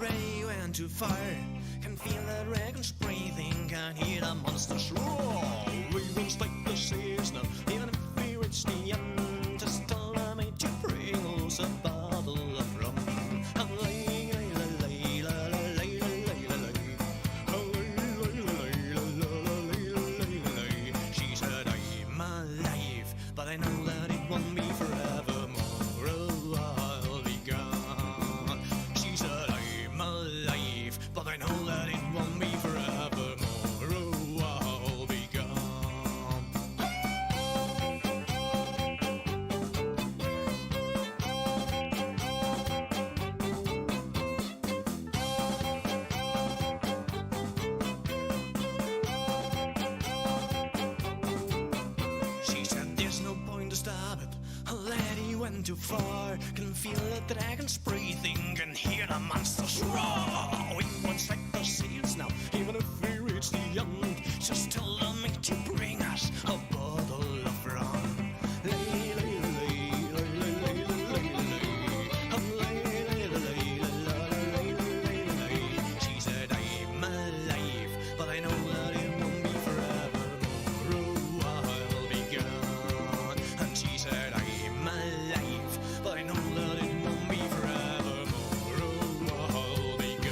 already went too far. Can feel the dragons breathing, can hear the monsters roar. We won't stop the seas now, even if we reach the end. Just tell them to bring us a bottle of rum. She said, I'm alive, but I know that it won't be forevermore. Oh, I'll be gone. She said, I'm alive, but I know that it won't be forevermore. Oh, I'll be gone. She said, there's no point to stop it. Already went too far. Can feel the dragons breathing, can hear the monsters roar. We won't strike the seals now, even if we reach the end. Just tell them to bring us a bottle of rum. She said, I'm alive, but I know that it won't be forevermore. Oh, I'll be gone. And she said, I'm alive, but I know that it won't be forevermore. Oh, I'll be gone.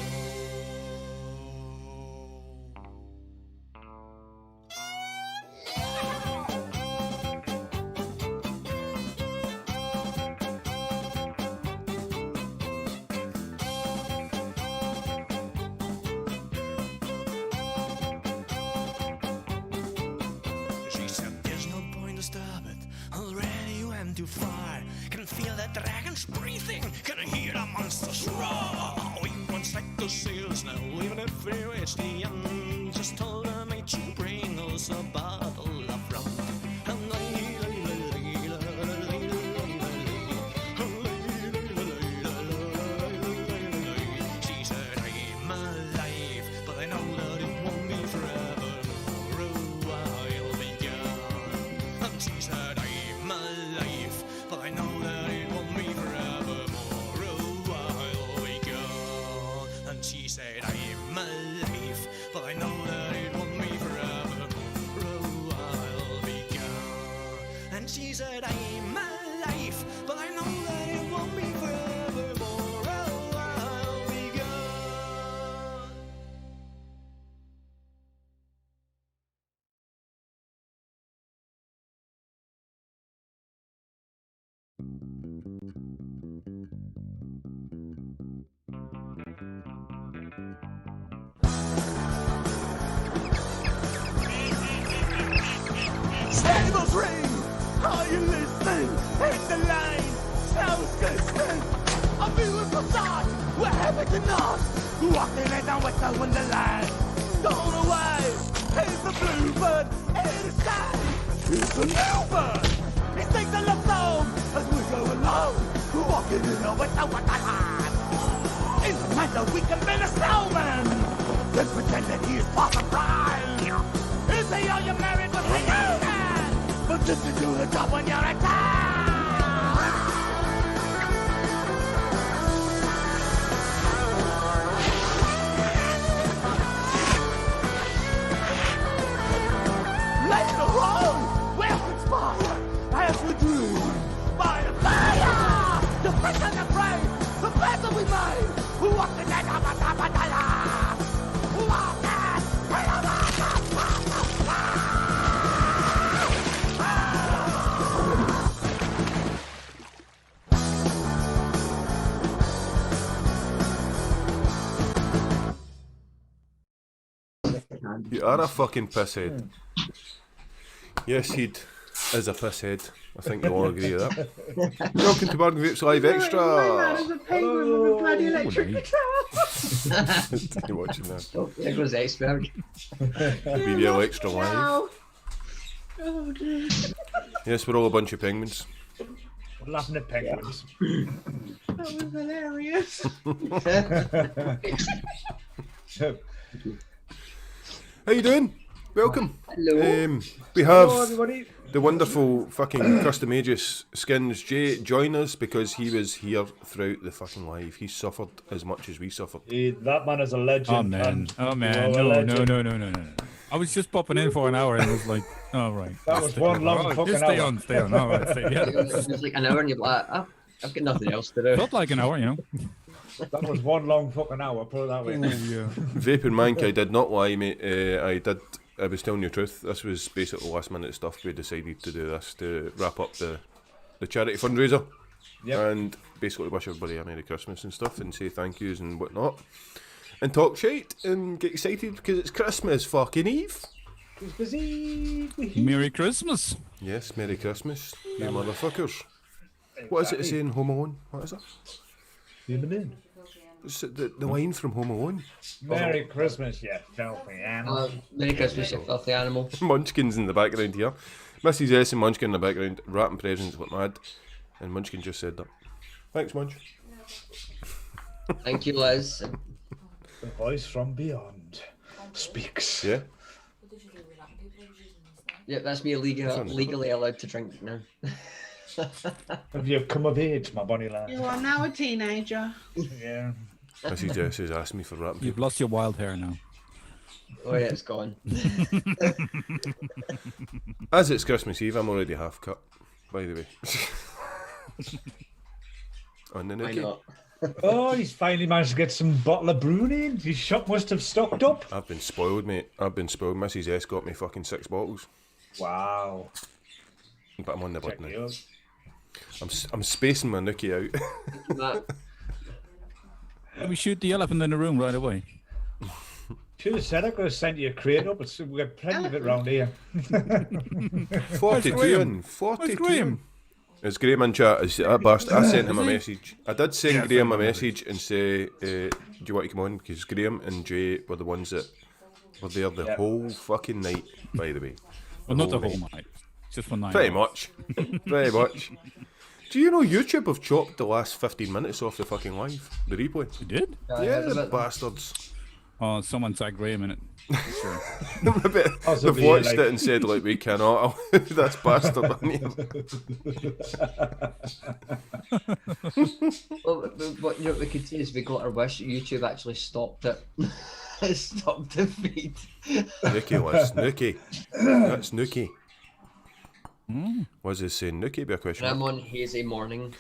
She said, there's no point to stop it. Already went too far. Can feel the dragons breathing. Can hear the monsters roar. We won't strike the sails now, even if we reach the end. Just tell them to bring us a bottle of rum. She said, I'm alive, but I know that it won't be forevermore. Oh, I'll be gone. And she said, I'm alive, but I know that it won't be forevermore. Oh, I'll be gone. And she said, I'm alive, but I know that it won't be forevermore. Oh, I'll be gone. And she said, I'm alive, but I know that it won't be forevermore. Oh, I'll be gone. Stable train, are you listening? Hit the line, sounds distant. A beautiful thought, we're happy to not. Walking it down with the wonderland. Gone away, here's the bluebird, in the sky. It's a new bird, it sings a love song as we go along. Walking in with the wonderland. In the matter we can build a snowman, then pretend that he is Father Brian. Is he all you're married with a human? But just to do the job when you're at town. Later on, we'll inspire as we dream by the fire. The fresh and the brave, the better we made. Who walked the dead of a tapatala? Who walked that? You are a fucking pisshead. Yes, Heed is a pisshead. I think you'll all agree with that. Welcome to Bargain Vapes Live Extra. There's a penguin with a bloody electric guitar. You're watching that. There goes Iceberg. BVL Extra Live. Oh dear. Yes, we're all a bunch of penguins. We're laughing at penguins. That was hilarious. How you doing? welcome. Hello. We have Hello, everybody. the wonderful fucking custom ages Skins Jay join us because he was here throughout the fucking live. He suffered as much as we suffered. That man is a legend. Oh man, and oh you're man, a no. legend. I was just popping in for an hour and was like, all right. That was one long Alright, fucking just hour. stay on. All right, stay. Yeah. It was like an hour and you're like, oh, I've got nothing else to do. Felt like an hour, you know. That was one long fucking hour, put it that way. Yeah. Vaping Mank, I did not lie, mate. I was telling you the truth. This was basically last minute stuff. We decided to do this to wrap up the charity fundraiser. Yep. And basically wish everybody a Merry Christmas and stuff and say thank yous and whatnot. And talk shite and get excited because it's Christmas fucking Eve. Christmas Eve. Merry Christmas. Yes, Merry Christmas, you motherfuckers. What is it saying, Home Alone? What is it? It's the line from Home Alone. Merry Christmas, you filthy animal. Merry Christmas, you filthy animal. Munchkin's in the background here. Mrs. S and Munchkin in the background, wrapping presents like mad. And Munchkin just said that. Thanks, Munch. Thank you, Liz. The voice from beyond speaks. Yeah? Yep, that's me legally allowed to drink now. Have you come of age, my bunny lad? You are now a teenager. Yeah. Mrs. S has asked me for wrapping You've lost your wild hair now. Oh yeah, it's gone. As it's Christmas Eve, I'm already half cut, by the way. On the Why nookie. not? Oh, he's finally managed to get some bottle of brew in. His shop must have stocked up. I've been spoiled, mate. I've been spoiled. Mrs. S got me fucking 6 bottles. Wow. But I'm on the bud Check now. you out. I'm spacing my nookie out. Matt, Can we shoot the elephant in the room right away? Should have said I could have sent you a crate up. We've got plenty of it round here. 42 Graham? in. 42 Where's Graham? It's Graham in chat. Is that bastard? I sent him a message. I did send Graham a message and say, do you want to come on? Because Graham and Jay were the ones that were there the whole fucking night, by the way. Well, not the whole whole night. Just for 9 Pretty hours. much. Pretty much. Do you know YouTube have chopped the last 15 minutes off the fucking live? The replay? You did? Yeah, the bastards. Oh, someone tagged Graham in it. Sure. They've watched it and said, like, we cannot. That's bastard on here. well, what you know what we could see is we got our wish. YouTube actually stopped it. It stopped the feed. Nookie was. Nookie. That's Nookie. Was it saying Nookie? Be a question I'm mark. on hazy morning.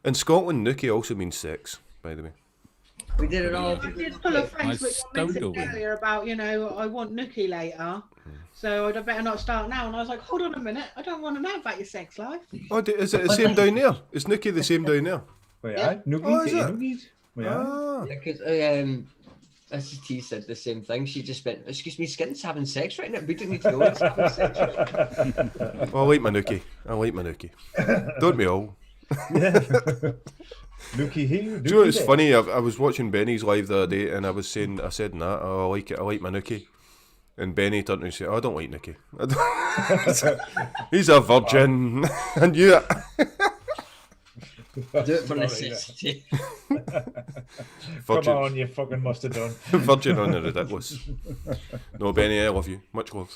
In Scotland, Nookie also means sex, by the way. We did it all. I did full of friends which I Nice mentioned story. earlier about, you know, I want nookie later. So I'd better not start now. And I was like, hold on a minute. I don't want to know about your sex life. Oh, is it the same down there? Is Nookie the same down there? We are. Noogies, Oh, is get your it? noogies. We are. Ah. Because ST said the same thing. She just went, excuse me, Skint's having sex right now. We don't need to know it's having sex right now. Oh, I like my Nookie. I like my Nookie. Don't we all? Nookie here. Do you know what's there. funny? I was watching Benny's live the other day and I said, nah, oh, I like it. I like my Nookie. And Benny turned and said, oh, I don't like Nookie. He's a virgin. I knew it. Do it for necessity. Come Virgin. on, you fucking must have done. Virgin on the ridiculous. No, Benny, I love you. Much love.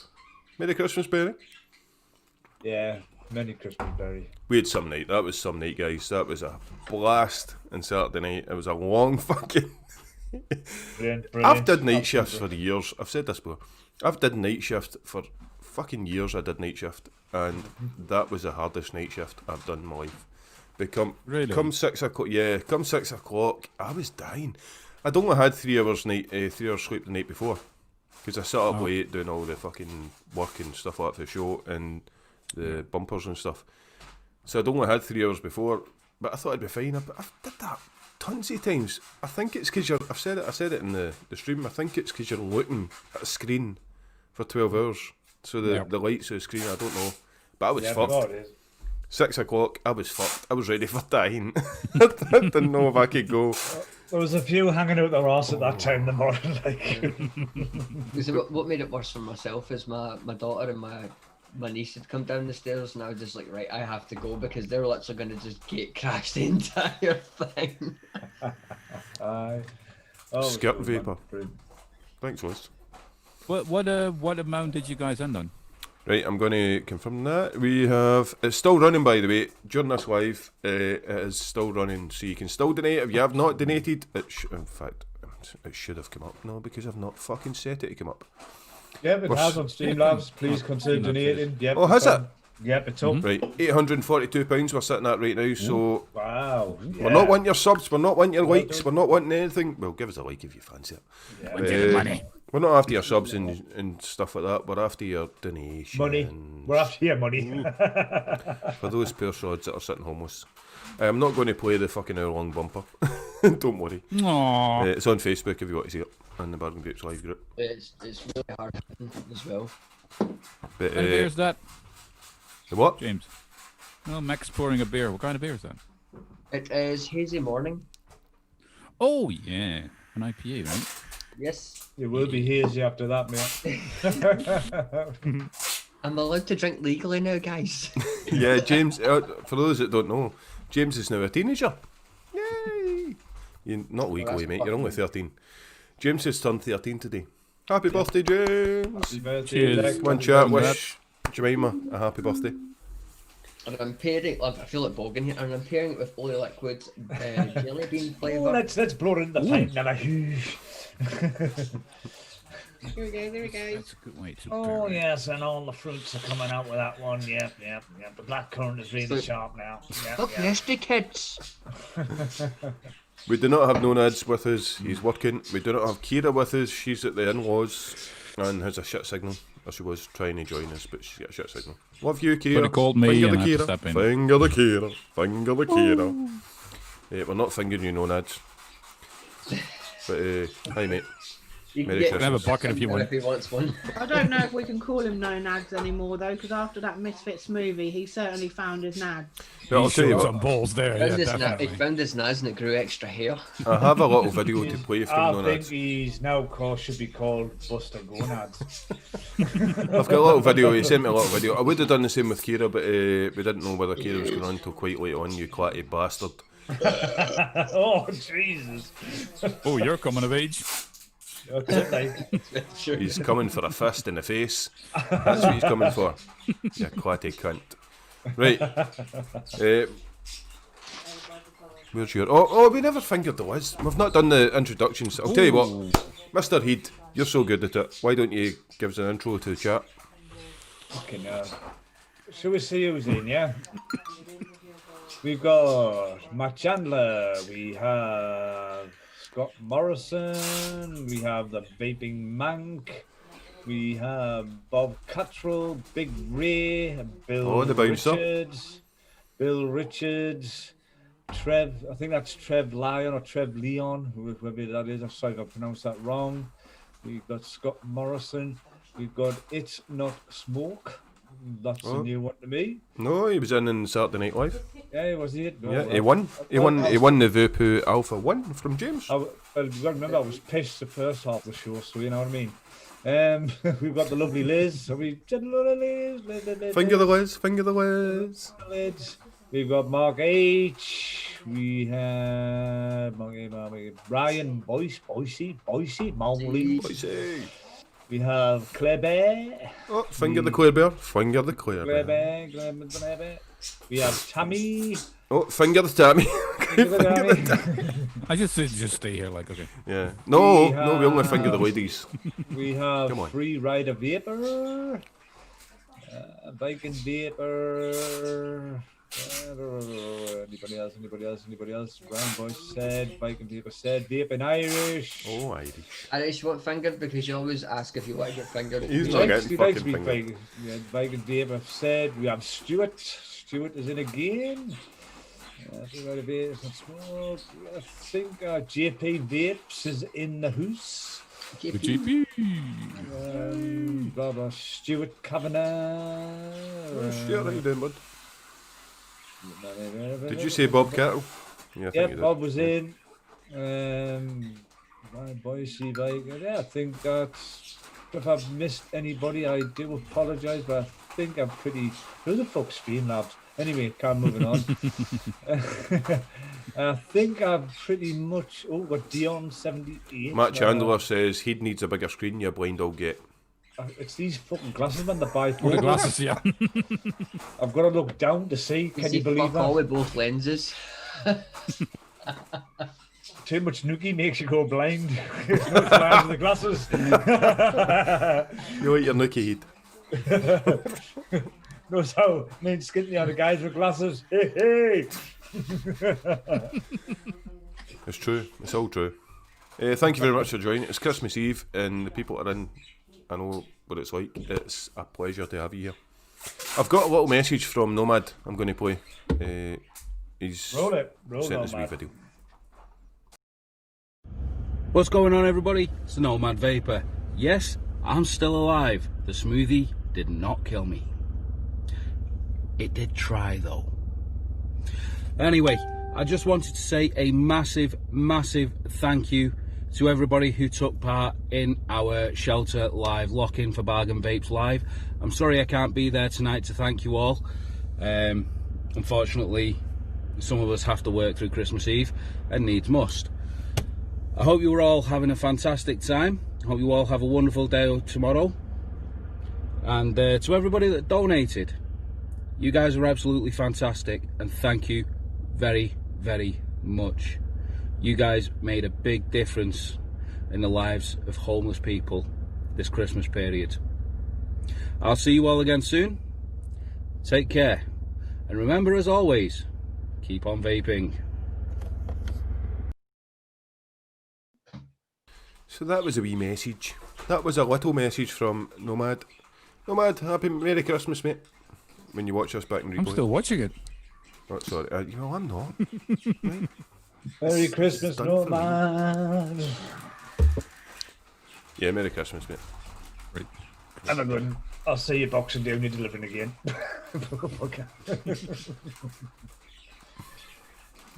Merry Christmas, Benny. Yeah, Merry Christmas, Barry. We had some night. That was some night, guys. That was a blast on Saturday night. It was a long fucking... Brilliant, brilliant. I've did night shifts for years. I've said this before. I've did night shift for fucking years. I did night shift. And that was the hardest night shift I've done in my life. Really? Come 6 o'clock, yeah, come 6 o'clock, I was dying. I'd only had 3 hours sleep the night before. Because I sat up late doing all the fucking work and stuff like that for the show and the bumpers and stuff. So I'd only had 3 hours before, but I thought I'd be fine. I've did that tons of times. I think it's because I said it in the stream, I think it's because you're looking at a screen for 12 hours. So the lights of the screen, I don't know. But I was Yeah, fucked. I forgot it is. 6 o'clock, I was fucked. I was ready for dying. I didn't know if I could go. There was a few hanging out their arse at that time in the morning. Like, Because what made it worse for myself is my daughter and my niece had come down the stairs and I was just like, right, I have to go because they're literally going to just gate crash the entire thing. aye. Oh, Skirt it was vapor. brilliant. Thanks, Liz. What amount did you guys end on? Right, I'm going to confirm that. We have... It's still running, by the way. During this live, it is still running. So you can still donate. If you have not donated, in fact, it should have come up. No, because I've not fucking set it to come up. Yep, it has on Streamlabs. Please consider donating. Yep, Oh, has it? Yep, it's up. Right, £842 we're sitting at right now, so... Wow. We're not wanting your subs, we're not wanting your likes, we're not wanting anything. Well, give us a like if you fancy it. Yeah. Money. We're not after your subs and stuff like that, we're after your donation. Money. We're after your money. For those poor sods that are sitting homeless. I'm not going to play the fucking hour-long bumper. Don't worry. Aww. It's on Facebook if you want to see it, in the Bargain Vapes live group. It's really hard as well. But, What kind of beer is that, the what? James? No, Mac's pouring a beer. What kind of beer is that? It is Hazy Morning. Oh, yeah. An IPA, right? Yes. It will be hazy after that, mate. I'm allowed to drink legally now, guys. Yeah, James, for those that don't know, James is now a teenager. Yay! You're not legally, mate, you're only 13. James has turned 13 today. Happy birthday, James! Happy birthday, Cheers. Jack. One chat, wish Jemima a happy birthday. And I'm pairing, I feel like bogging here, and I'm pairing it with Ollie Liquid jelly bean Oh, flavour. let's blow it in the pint now. There we go. There we go. That's a good way to Oh, pair it. yes, and all the fruits are coming out with that one. Yep. The blackcurrant is really sharp now. Stop nasty kids. We do not have Nonads with us, he's working. We do not have Kira with us, she's at the in-laws and has a shit signal. Or she was trying to join us, but she's got a shit signal. Love you, Kira. But it called me Finger and the I had to Kira. step in. Finger the Kira. Finger the Kira. We're not fingering you, Nonads. But, hi, mate. You Merry can have a bucket if you want. If he wants one. I don't know if we can call him no nads anymore though, because after that Misfits movie, he certainly found his nads. But I'll tell you Showed what, some balls there. Found Yeah, his definitely. he found his nads and it grew extra hair. I have a little video to play from I think Nonads. he's now should be called Buster Gonads. I've got a little video, he sent me a little video. I would have done the same with Kira, but we didn't know whether Kira was going on until quite late on, you clatty bastard. Oh, Jesus. Oh, you're coming of age. That's it, mate. He's coming for a fist in the face. That's what he's coming for. You clatty cunt. Right. Where's your... Oh, we never fingered the Liz. We've not done the introductions. I'll tell you what, Mr. Heed, you're so good at it. Why don't you give us an intro to the chat? Fucking hell. Shall we see who's in, yeah? We've got Matt Chandler, we have Scott Morrison, we have the Vaping Mank, we have Bob Cuttrell, Big Ray, Bill the bouncer. Richards, Trev, I think that's Trev Lyon or Trev Leon, whoever that is, I'm sorry if I pronounced that wrong. We've got Scott Morrison, we've got It's Not Smoke. That's a new one to me. No, he was in Saturday Night Live. Yeah, was he? No, Yeah, he won. He won the Vape Alpha 1 from James. Well, you got to remember, I was pissed the first half of the show, so you know what I mean. We've got the lovely Liz. So we Liz. Finger the Liz, finger the Liz. Liz. We've got Mark H. We have Brian Boise, Mowgli. We have Claire Bear. Oh, finger the Claire Bear. Finger the Claire Claire Bear. Bear. We have Tammy. Oh, finger the Tammy. I just said just stay here, like, okay. Yeah. No, we only finger the ladies. We have Come on. Free Rider Vapor. Bacon Vapor. Anybody else? Brown Boy said, Bacon Vapor said, Vaping Irish. Oh, Irish. Irish, you want fingered because you always ask if you want to get fingered. He's He not likes getting to be fucking fingered. big. Yeah, Bacon Vapor said, we have Stuart. Stuart is in again. Free Rider Vapor Smoke. I think JP Vapes is in the house. The GP. Blah blah. Stuart Kavanagh. Stuart, how you doing, bud? Did you say Bob Cattle? Yeah, I think Yeah, you did. Bob was in. My Boise bike. Yeah, I think that's. If I've missed anybody, I do apologise, but I think I'm pretty. Who the fuck's Streamlabs? Anyway, can't moving on. I think I'm pretty much. Oh, got Dion 78. Matt Chandler says he needs a bigger screen, you blind old get. It's these fucking glasses, man. They're bifocal. With the glasses, yeah. I've got to look down to see. Can you believe fuck all that? with both lenses. Too much nookie makes you go blind. It's not the lines of the glasses. You like your nookie head. Knows how me and Skint the other guys with glasses. Hey, hey. It's true. It's all true. Thank you very much for joining. It's Christmas Eve and the people are in. I know what it's like. It's a pleasure to have you here. I've got a little message from Nomad I'm going to play. He's Roll sent us a wee Nomad. video. What's going on, everybody? It's the Nomad Vapor. Yes, I'm still alive. The smoothie did not kill me. It did try, though. Anyway, I just wanted to say a massive, massive thank you to everybody who took part in our Shelter Live lock-in for Bargain Vapes Live. I'm sorry I can't be there tonight to thank you all. Unfortunately, some of us have to work through Christmas Eve and needs must. I hope you were all having a fantastic time. I hope you all have a wonderful day tomorrow. And to everybody that donated, you guys are absolutely fantastic, and thank you very, very much. You guys made a big difference in the lives of homeless people this Christmas period. I'll see you all again soon. Take care. And remember, as always, keep on vaping. So that was a wee message. That was a little message from Nomad. Nomad, happy Merry Christmas, mate. When you watch us back in replay. I'm still watching it. Oh, sorry. I'm not. Right. Merry Christmas, Done for me. Nomad. Yeah, Merry Christmas, mate. Right. Have a good one. I'll see you Boxing Day when you're delivering again. Okay.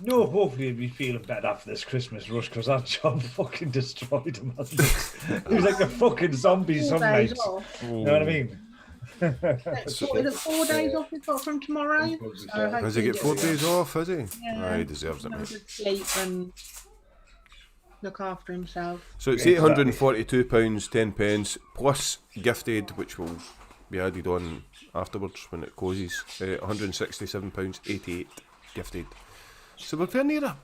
No, hopefully he'll be feeling better after this Christmas rush, because that job fucking destroyed him. Hasn't it? He was like a fucking zombie 4 some days nights. off. You know what I mean? Is it 4 days off we've got from tomorrow? So Has he get 4 hopefully days off, has he? Yeah. He deserves it, he'll mate. just sleep and look after himself. So it's £842, 10 pence, plus gifted, which will be added on afterwards when it closes. £167, 88 gifted. So we're very near a...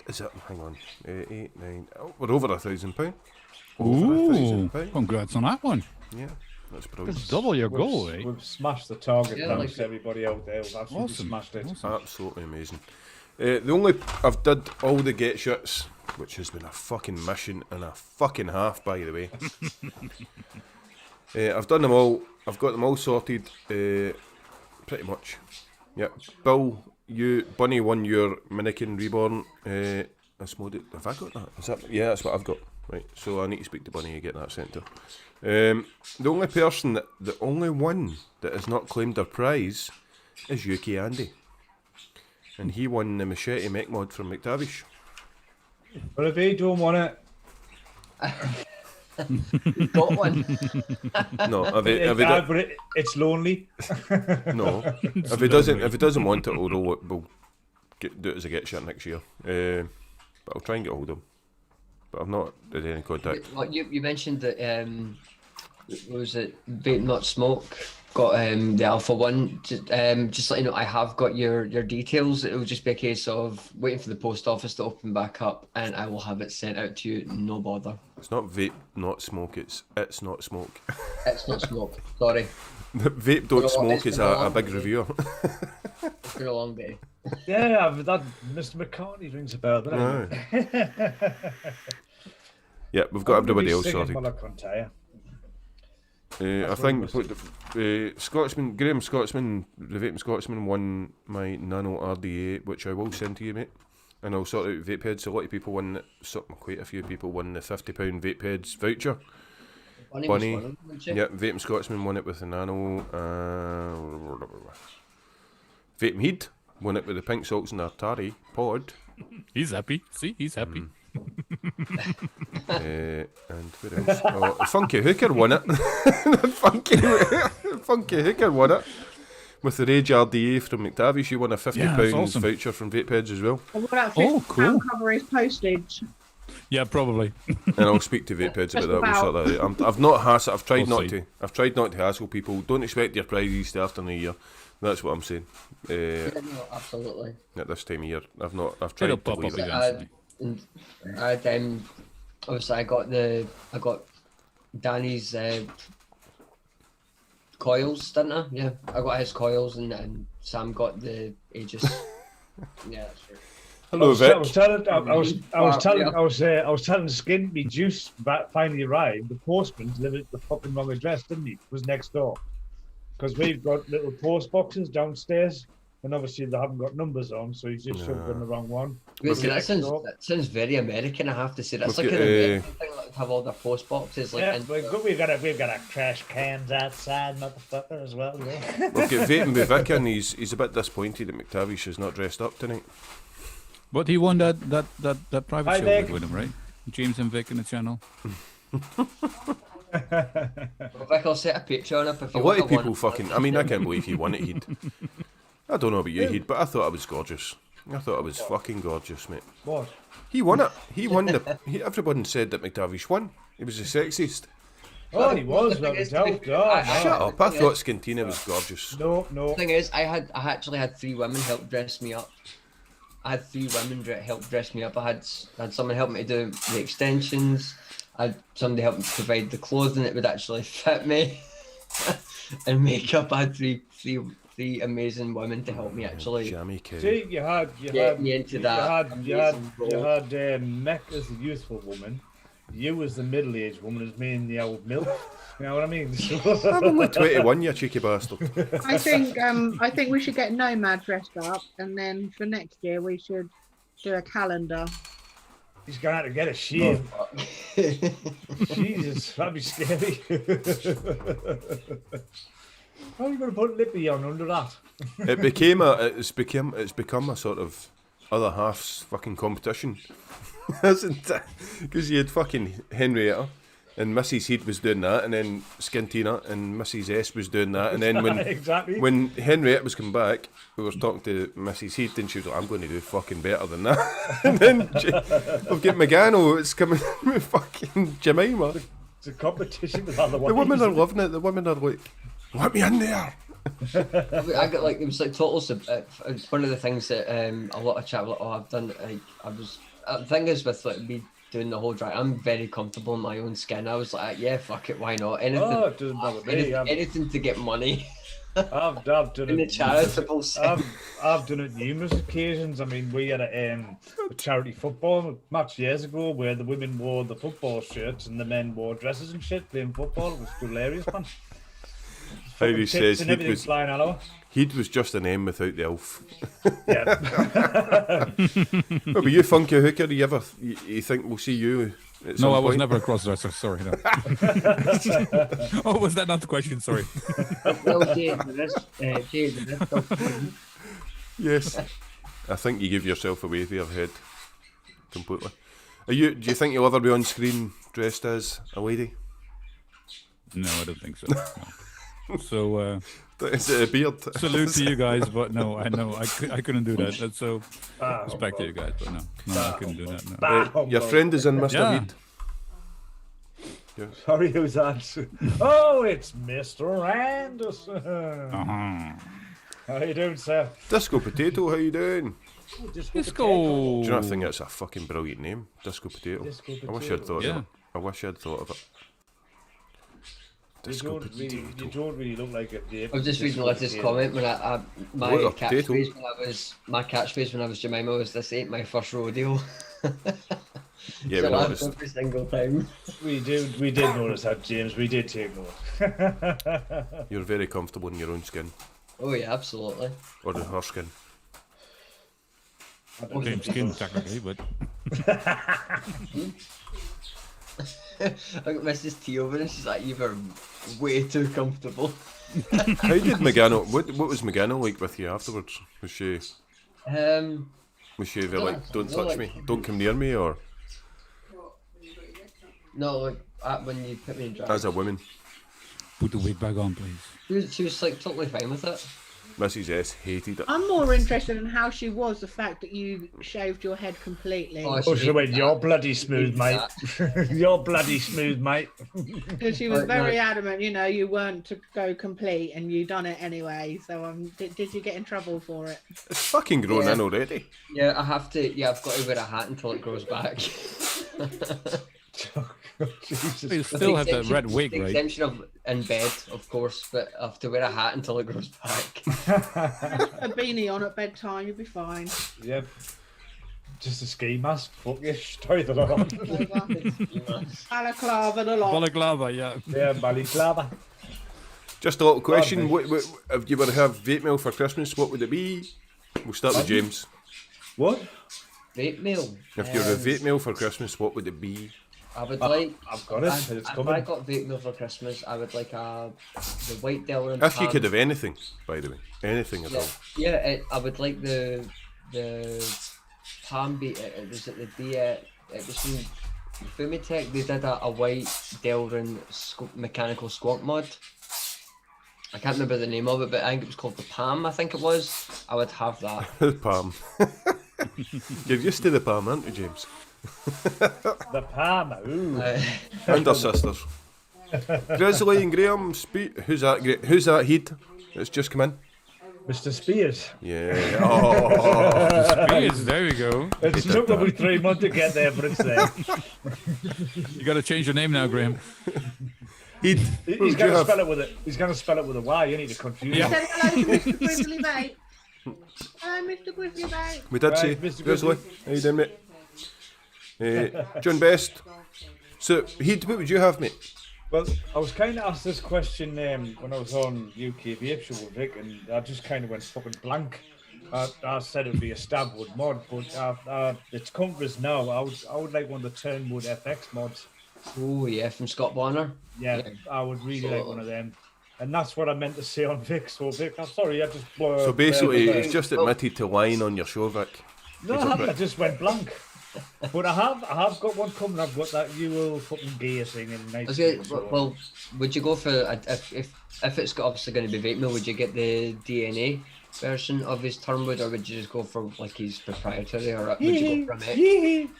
Is it? Hang on. 8, 9... Oh, we're over £1,000. Over Ooh, £1,000. congrats on that one. Yeah, that's brilliant. That's double your goal, eh? We've smashed the target. Yeah, Thanks like- to everybody out there. We've absolutely Awesome. smashed it. Awesome. Absolutely amazing. The only... I've did all the get shits, which has been a fucking mission and a fucking half, by the way. I've done them all. I've got them all sorted, pretty much. Yep. Bill, Bunny won your Mannequin Reborn. I smoked it. Have I got that? Is that? Yeah, that's what I've got. Right. So I need to speak to Bunny and get that sent to her. The only person the only one that has not claimed their prize is Yuki Andy, and he won the Machete Mech Mod from McTavish. But if he don't want it, Got one. No, if he but it's lonely. no, if he doesn't want it, we'll do it as a get shirt next year. But I'll try and get hold of him. But I've not had any contact. What you mentioned that what was it? Vape Not Smoke got the Alpha One. Just let you know, I have got your details. It will just be a case of waiting for the post office to open back up, and I will have it sent out to you. No bother. It's not vape, not smoke. It's not smoke. It's not smoke. Sorry. Vape don't smoke is a big reviewer. It's been a long day. Yeah, that Mr. McCartney rings a bell, doesn't No. it? Yeah, we've got everybody else sorted. I think Scotsman, Graham Scotsman, the Vaping Scotsman won my Nano RDA, which I will send to you, mate. And I'll sort out vape heads. A lot of people won, quite a few people won the £50 vape heads voucher. Bunny. Bunny, Was one of them, wasn't she? yeah, Vaping Scotsman won it with the Nano. Vape Mead won it with the Pink Salts and the Atari pod. He's happy. See, he's happy. And where else? Oh, Funky Hooker won it. Funky Hooker won it. With the Rage RDA from McTavish, you won a £50 Yeah, that's awesome. voucher from Vapeheads as well. And what about Oh, £50 cool. cover his postage? Yeah, probably. and I'll speak to vape heads about that. We'll Just sort that out. I've not hassle. I've tried We'll not see. to. I've tried not to hassle people. Don't expect your prizes till after New Year. That's what I'm saying. Yeah, no, absolutely. At this time of year, I've not. I've It'll tried to pop leave up it. eventually. I obviously I got Danny's coils, didn't I? Yeah, I got his coils, and Sam got the Aegis. Yeah, that's right. Hello, I Vic. was telling Skint me juice finally arrived. The postman delivered the fucking wrong address, didn't he? It was next door. Because we've got little post boxes downstairs, and obviously they haven't got numbers on, so he's just shoved in the wrong one. Wait, see, Next door. that sounds very American. I have to say, that's We've like got, an American thing, like to have all their post boxes. Like, Yeah, in- we've got a trash cans outside, motherfucker, as well. Yeah. We've got Vape with Vic in. He's a bit disappointed that McTavish is not dressed up tonight. But he won that private Hi, show Vic. with him, right? James and Vic in the channel. Vic, I'll set a Patreon up if A you lot want of people fucking. I mean, I can't believe he won it, Heed. I don't know about you, Heed, but I thought I was gorgeous. I thought I was fucking gorgeous, mate. What? He won it. He won the. Everyone said that McTavish won. He was the sexiest. Oh, he was. The thing Without is, a doubt. Oh, no. Shut up! I thought Skintina was gorgeous. No. The thing is, I actually had 3 women help dress me up. I had 3 women help dress me up. I had someone help me to do the extensions. I had somebody help me provide the clothing that would actually fit me, and makeup. I had three amazing women to help me actually Jammy kid. See, you had me into that. you had amazing role. Mick as the youthful woman, you as the middle-aged woman, as me and the old milk. You know what I mean? I'm only 21, you cheeky bastard. I think we should get Nomad dressed up, and then for next year we should do a calendar. He's gonna have to get a shave. Jesus, that'd be scary. How are you gonna put Lippy on under that? It's become a sort of other half's fucking competition, hasn't it? Because you had fucking Henrietta, and Mrs. Heed was doing that, and then Skintina and Mrs. S was doing that, and then Exactly. when Henrietta was coming back, we were talking to Mrs. Heed, and she was like, "I'm going to do fucking better than that." And then we've got Megano, it's coming with fucking Jemima. It's a competition with other The women are loving it. The women are like, "Let me in there." I got like, it was like total one of the things that a lot of chat were like, oh, I've done like the thing is with like me doing the whole dry, I'm very comfortable in my own skin. I was like, yeah, fuck it, why not? Anything, Oh, it doesn't bother me. anything to get money. I've done In the it. charitable sense. I've done it numerous occasions. I mean, we had a charity football match years ago where the women wore the football shirts and the men wore dresses and shit playing football. It was hilarious, man. Heidi says And everything flying all over. Heed was just an M without the elf. Yeah. Oh, but you funky hooker, you think we'll see you at some No, I was point? never a cross-dresser. Sorry. No. Oh, was that not the question? Sorry. Well, Jay, the rest of Yes. I think you give yourself away there, Head. Completely. Do you think you'll ever be on screen dressed as a lady? No, I don't think so. No. So, Is it a beard? salute to you guys, but no, I know I couldn't do that. That's so respect to you guys, but no, I couldn't do that. No. Your friend is in Mr. Yeah. Heed. Sorry, who's that? Oh, it's Mr. Anderson. Uh-huh. How you doing, sir? Disco Potato, how you doing? Let's go. Do you not think that's a fucking brilliant name? Disco Potato. Disco I wish I'd thought Yeah. of it. I wish I'd thought of it. Disco Potato. You don't really look like it. I was just reading Liz's comment when my What a potato. catchphrase when I was Jemima was, "This ain't my first rodeo." Yeah, So we laugh noticed. every single time. We did notice that, James. We did take note. You're very comfortable in your own skin. Oh yeah, absolutely. Or in her skin. Same skin technically, but I got Mrs. T over and she's like, "You were way too comfortable." How did Megano? What was Megano like with you afterwards? Was she very like, "Don't touch me, don't come near me," or No, like when you put me in drag, as a woman? put the wig back on, please. she was like totally fine with it. Mrs. S hated it. I'm more interested in how she was. The fact that you shaved your head completely. Oh, Oh, she went, you're bloody smooth, mate. You're bloody smooth, mate. Because she was Right, very no. adamant, you know, you weren't to go complete, and you done it anyway. So did you get in trouble for it? It's fucking grown Yeah. in already. Yeah, I have to. Yeah, I've got to wear a hat until it grows back. Jesus. You still have that red wig, The right? exemption of in bed, of course, but I have to wear a hat until it grows back. A beanie on at bedtime, you'll be fine. Yep. Just a ski mask. Fuck you. Tie that on. Balaclava the lot. Balaclava, yeah. Yeah, balaclava. Just a little question. mate. What, if you were to have vape mail for Christmas, what would it be? We'll start with James. What? Vape mail. If you were a vape mail for Christmas, what would it be? I would like. I've got it. It's If coming. I got vape mail for Christmas, I would like the white Delrin. If you could have anything, by the way. Anything at all. Yeah, I would like the Palm Beat. It was at the it was from Fumitech. They did a white Delrin mechanical squawk mod. I can't remember the name of it, but I think it was called the Palm. I think it was. I would have that. The palm. You're used to the palm, aren't you, James? The Palmer. Ooh. And our sisters. Grizzly and Graham, who's that? Who's that heat? It's just come in. Mr. Spears. Yeah. Oh. Spears, there we go. It's took about 3 months to get there, but it's there. You got to change your name now, Graham. Heat. He's going to spell it with it. He's going to spell it with a Y. You need to confuse Yeah. him. Said hello to Mr. Grizzly Vape. Hello, Mr. Grizzly Vape. We did Right, say Mr. Grizzly. How you doing, mate? John Best. So, Heat, what would you have, mate? Well, I was kind of asked this question when I was on UK Vape Show with Vic, and I just kind of went fucking blank. I said it would be a Stabwood mod, but it's come to us now. I would like one of the Turnwood FX mods. Oh yeah, from Scott Bonner. Yeah, I would really like one of them. And that's what I meant to say on Vic. So Vic, I'm sorry, I just So basically, it's just admitted to lying on your show, Vic. no, I haven't. I just went blank. But I have got one coming. I've got that you will fucking gear thing in nice. Well, would you go for if it's obviously going to be vape mail? Would you get the DNA version of his Turnwood, or would you just go for like his proprietary, or would you go for it?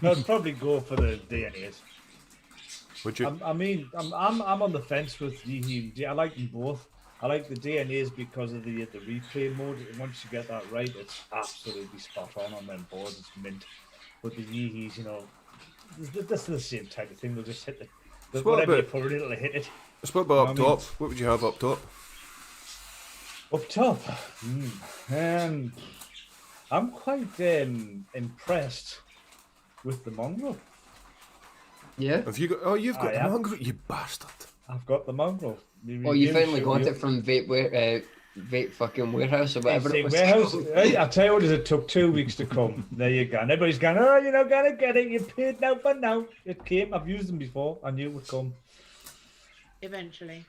No, I'd probably go for the DNAs. Would you? I mean, I'm on the fence with the. I like them both. I like the DNAs because of the replay mode. And once you get that right, it's absolutely spot on them boards. It's mint. But the Yeehys, you know, this is the same type of thing. They'll just hit the So what whatever you about- put it, it'll hit it. Let's put about up I mean- top. What would you have up top? Up top, I'm quite impressed with the mongrel. Yeah. Have you got? Oh, you've got I the am. mongrel, you bastard. I've got the mongrel. Oh, you finally got it from vape fucking warehouse or whatever it was. Warehouse. called. Hey, I tell you what, it took 2 weeks to come. There you go. And everybody's going, oh, you're not gonna get it. You paid now for now. It came. I've used them before. I knew it would come. Eventually.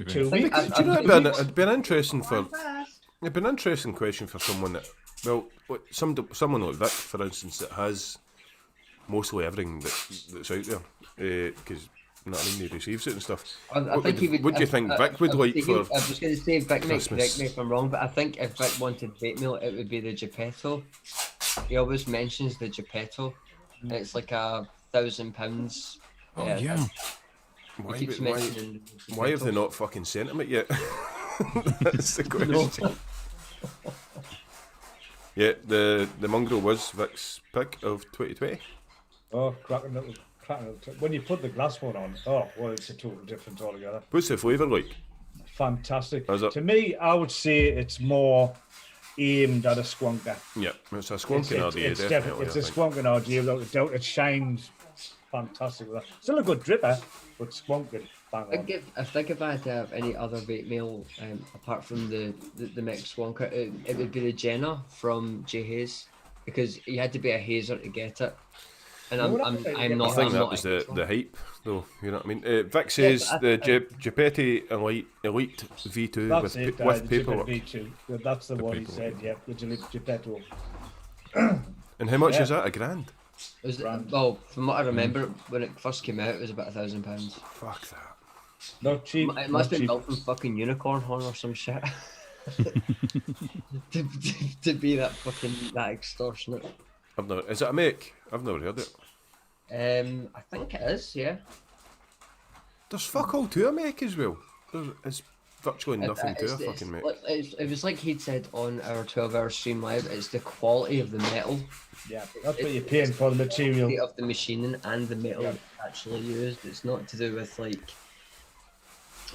2 think weeks. Do you know it'd been interesting for First. it'd been an interesting question for someone that someone like Vic, for instance, that has mostly everything that's out there, because you know what I mean, he receives it and stuff. I think he would. What do you think Vic would like for? I was going to say Vic, mate, Christmas? correct me if I'm wrong, but I think if Vic wanted vape mail, it would be the Geppetto. He always mentions the Geppetto. It's like £1,000. Oh, yeah. Why, He keeps why, mentioning the why have they Geppetto. not fucking sent him it yet? That's the question. Yeah, the mongrel was Vic's pick of 2020. Oh, cracking little. When you put the glass one on, oh, well, it's a total difference altogether. What's the flavour like? Fantastic. Is it? To me, I would say it's more aimed at a squonker. Yeah, it's a squonking idea, definitely. It's I a think. squonking idea without a doubt. It shines fantastic with that. Still a good dripper, but squonking bang on. I think if I had to have any other vape mail apart from the mixed Wonka, it would be the Jenna from J Hayes, because you had to be a hazer to get it. And I'm I not. I I'm think that not was a- the hype, though. You know what I mean? Vic says but the Geppetto Elite V2 That's it, with the paperwork. V2. That's the one he paperwork. said, yeah, the Geppetto. And how much Yeah. is that? £1,000? Was it, Brand. well, from what I remember, when it first came out, it was about £1,000. Fuck that. Not cheap. It must not be cheap. built from fucking unicorn horn or some shit. to be that extortionate. Is it a make? I've never heard it. I think it is, yeah. There's fuck all to a make as well. There's virtually nothing to a fucking make. It was like he'd said on our 12-hour stream live, it's the quality of the metal. Yeah, that's what you're paying for, the material. The quality of the machining and the metal actually used. It's not to do with like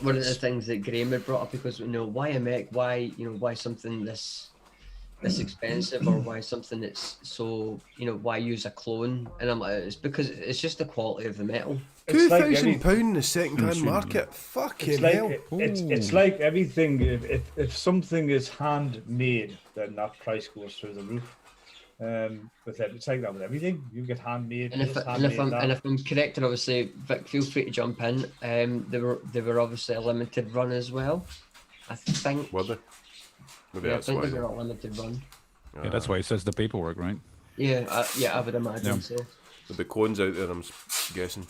one of the things that Graham had brought up, because why a mech, why something this expensive, or why something that's so why use a clone? And I'm like, it's because it's just the quality of the metal. £2,000 in the second-hand market. Fucking hell. It's like everything. If something is handmade, then that price goes through the roof. It's like that with everything. You get handmade. And if I'm correct, and obviously Vic, feel free to jump in. They were obviously a limited run as well. I think. Were they? Maybe Yeah, I that's think why. they were a limited run. Yeah, that's why it says the paperwork, right? Yeah, I would imagine so. There'll be clones out there, I'm guessing.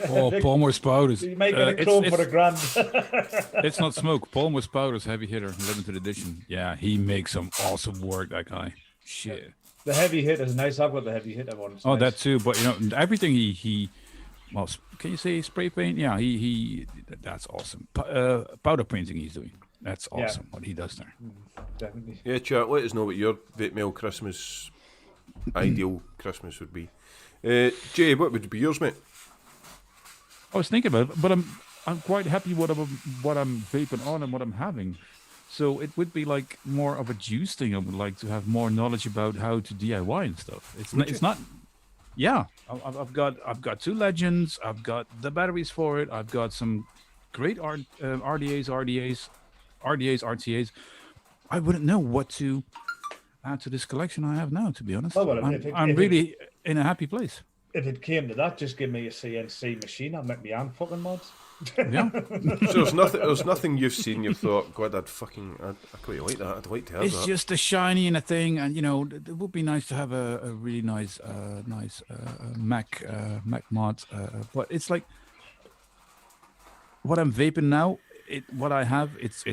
Oh, Palmer's powders. You might get a clone for $1,000. It's not smoke. Palmer's powders, heavy hitter, limited edition. Yeah, he makes some awesome work, that guy. Shit. The heavy hit is nice. I've got the heavy hitter one. It's nice. That too. But everything he well, can you say spray paint? Yeah, he that's awesome. Powder painting he's doing. That's awesome what he does there. Definitely. Yeah, chat, let us know what your Vape Mail Christmas ideal Christmas would be. Jay, what would be yours, mate? I was thinking about it, but I'm quite happy what I'm vaping on and what I'm having. So it would be like more of a juice thing. I would like to have more knowledge about how to DIY and stuff. It's not. Yeah, I've got 2 legends. I've got the batteries for it. I've got some great RDAs, RTAs. I wouldn't know what to add to this collection I have now, to be honest. I'm really in a happy place. If it came to that, just give me a CNC machine. I'll make my own fucking mods. Yeah. So there's nothing you've seen you've thought, God, I quite like that. I'd like to have It's that. just a shiny and a thing, and it would be nice to have a really nice Mac mod. But it's like what I'm vaping now. What I have, it's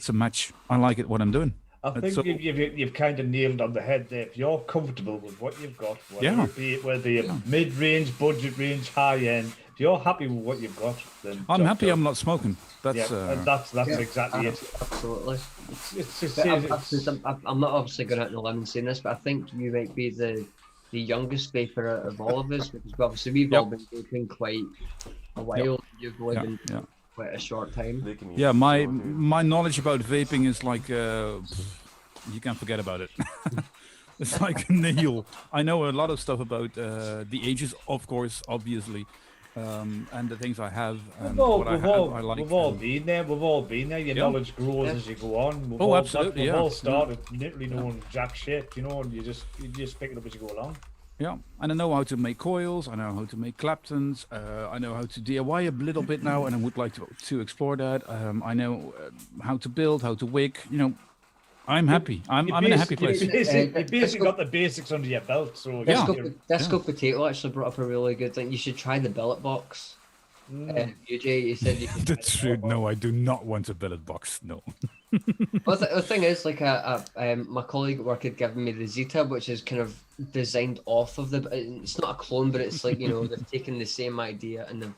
a match. I like it. What I'm doing. I think you've kind of nailed on the head there. If you're comfortable with what you've got, whether it be mid-range, budget range, high-end, if you're happy with what you've got, then I'm happy. I'm not smoking. That's and that's exactly it. Absolutely. It's I'm not obviously going out on a limb and saying this, but I think you might be the youngest vapor out of all of us, because obviously we've all been vaping quite a while. You've only been quite a short time. Yeah, my knowledge about vaping is like you can forget about it. It's like Neil. I know a lot of stuff about the ages, of course, obviously, and the things I have. And we've all been there. We've all been there. Your knowledge grows as you go on. Absolutely. We've all started literally knowing jack shit, and you just pick it up as you go along. Yeah, and I know how to make coils. I know how to make Claptons. I know how to DIY a little bit now, and I would like to explore that. I know how to build, how to wig. I'm happy. I'm in a happy place. You basically got the basics under your belt. So Disco Potato actually brought up a really good thing. You should try the billet box. UJ, you said you could. That's true. No, I do not want a billet box. No. Well, the thing is, like, my colleague at work had given me the Zeta, which is kind of designed off of it's not a clone, but it's like, they've taken the same idea and they've,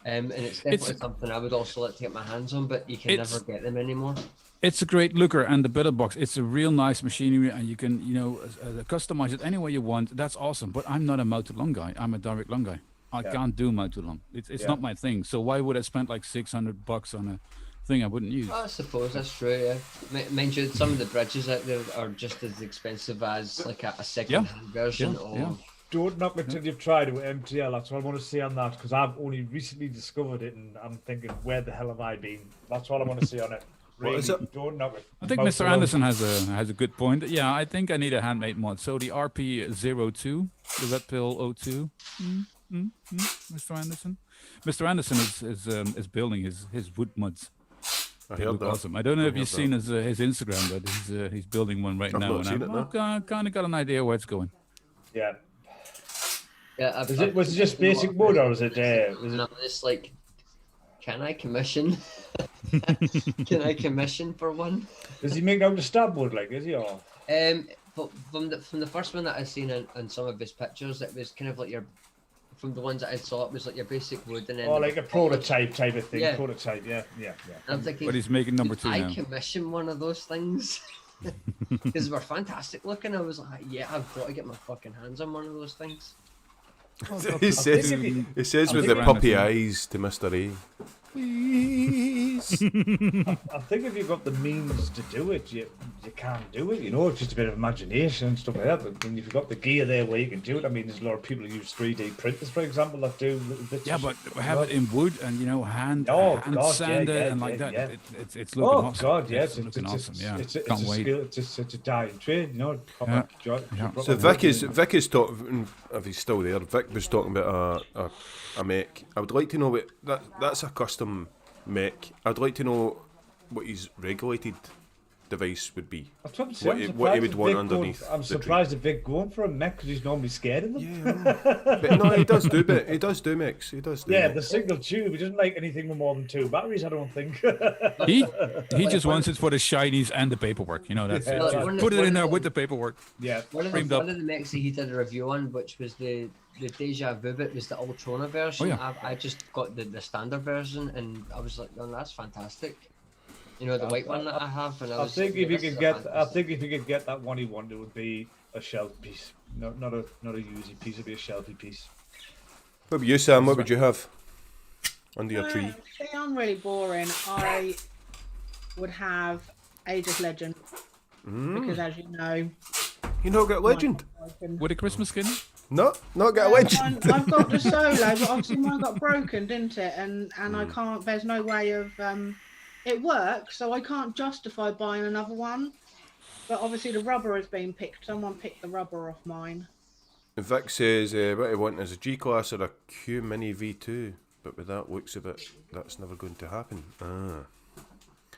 and it's definitely something I would also like to get my hands on, but you can never get them anymore. It's a great looker, and the billet box, it's a real nice machinery, and you can, customize it any way you want. That's awesome, but I'm not a mount-to-long guy. I'm a direct long guy. I can't do mount-to-long. It's not my thing. So why would I spend like $600 on a thing I wouldn't use? I suppose that's true, yeah. Mind you, some of the bridges out there are just as expensive as like a second-hand version of... Don't knock it till you've tried it with MTL. That's what I want to say on that, because I've only recently discovered it, and I'm thinking, where the hell have I been? That's all I want to say on it. Really, don't knock it. I think Mr. Anderson has a good point. Yeah, I think I need a handmade mod. So the RP02, the Red Pill 02. Mr. Anderson. Mr. Anderson is building his wood mods. I heard that. Awesome. I don't know if you've seen his Instagram, but he's building one right now, and I've kind of got an idea where it's going. Yeah. Yeah, Was it just basic wood, or was it? Was And it? I'm just like, can I commission? Can I commission for one? Does he make out the stab wood like? Is he or? But from the first one that I've seen in some of his pictures, it was kind of like from the ones that I saw, it was like your basic wood, and then Oh, like a prototype type of thing. Yeah. Prototype, yeah. And I'm thinking, But he's making number could 2 I now. commission one of those things? Because they were fantastic looking. I was like, yeah, I've got to get my fucking hands on one of those things. He says with the think- puppy eyes to Mr. A. Please. I think if you've got the means to do it, you can do it. You know, it's just a bit of imagination and stuff like that. But if you've got the gear there where you can do it, I mean, there's a lot of people who use 3D printers, for example, that do little bits. Yeah, of but stuff. have it in wood and hand Oh, hand God, sanded yeah, and like yeah, that. yeah. It's looking Oh awesome. God, yes, it's looking awesome. Yeah, It's can't a wait. skill. It's a dying trade, you know. Yeah. Proper So Vic is talking. If he's still there, Vic was talking about a mech. I would like to know what that's a custom mech. I'd like to know what his regulated device would be. That's what I'm saying. What he would want Vic underneath. I'm the tree. surprised at Vic going for a mech because he's normally scared of them. Yeah, but no, he does do bit. He does do mechs. He does do. Yeah, mechs. the single tube. He doesn't like anything with more than 2 batteries. I don't think. He just wants it for the shinies and the paperwork. You know, that's Yeah. it. Well, Just one- put it one in of there the- with the paperwork. Yeah. One of Framed up. the mechs that he did a review on, which was the Deja Vu, it was the Ultrona version. Oh, yeah. I just got the standard version, and I was like, oh, that's fantastic. You know, the white one that I have, and I I was think like, if you this could is get, I fantastic. think if you could get that one he wanted, it would be a shelf piece, not a usy piece. It'd be a shelfy piece. What about you, Sam? What would you have under your tree? See, I'm really boring. I would have Aegis Legend because, as you know, You not get legend? With a Christmas skin? No, not get a legend. I've got the solo, but obviously mine got broken, didn't it? And I can't. There's no way of. It works, so I can't justify buying another one. But obviously the rubber has been picked. Someone picked the rubber off mine. Vic says what he wants is a G class or a Q Mini V2, but with that looks of it, that's never going to happen.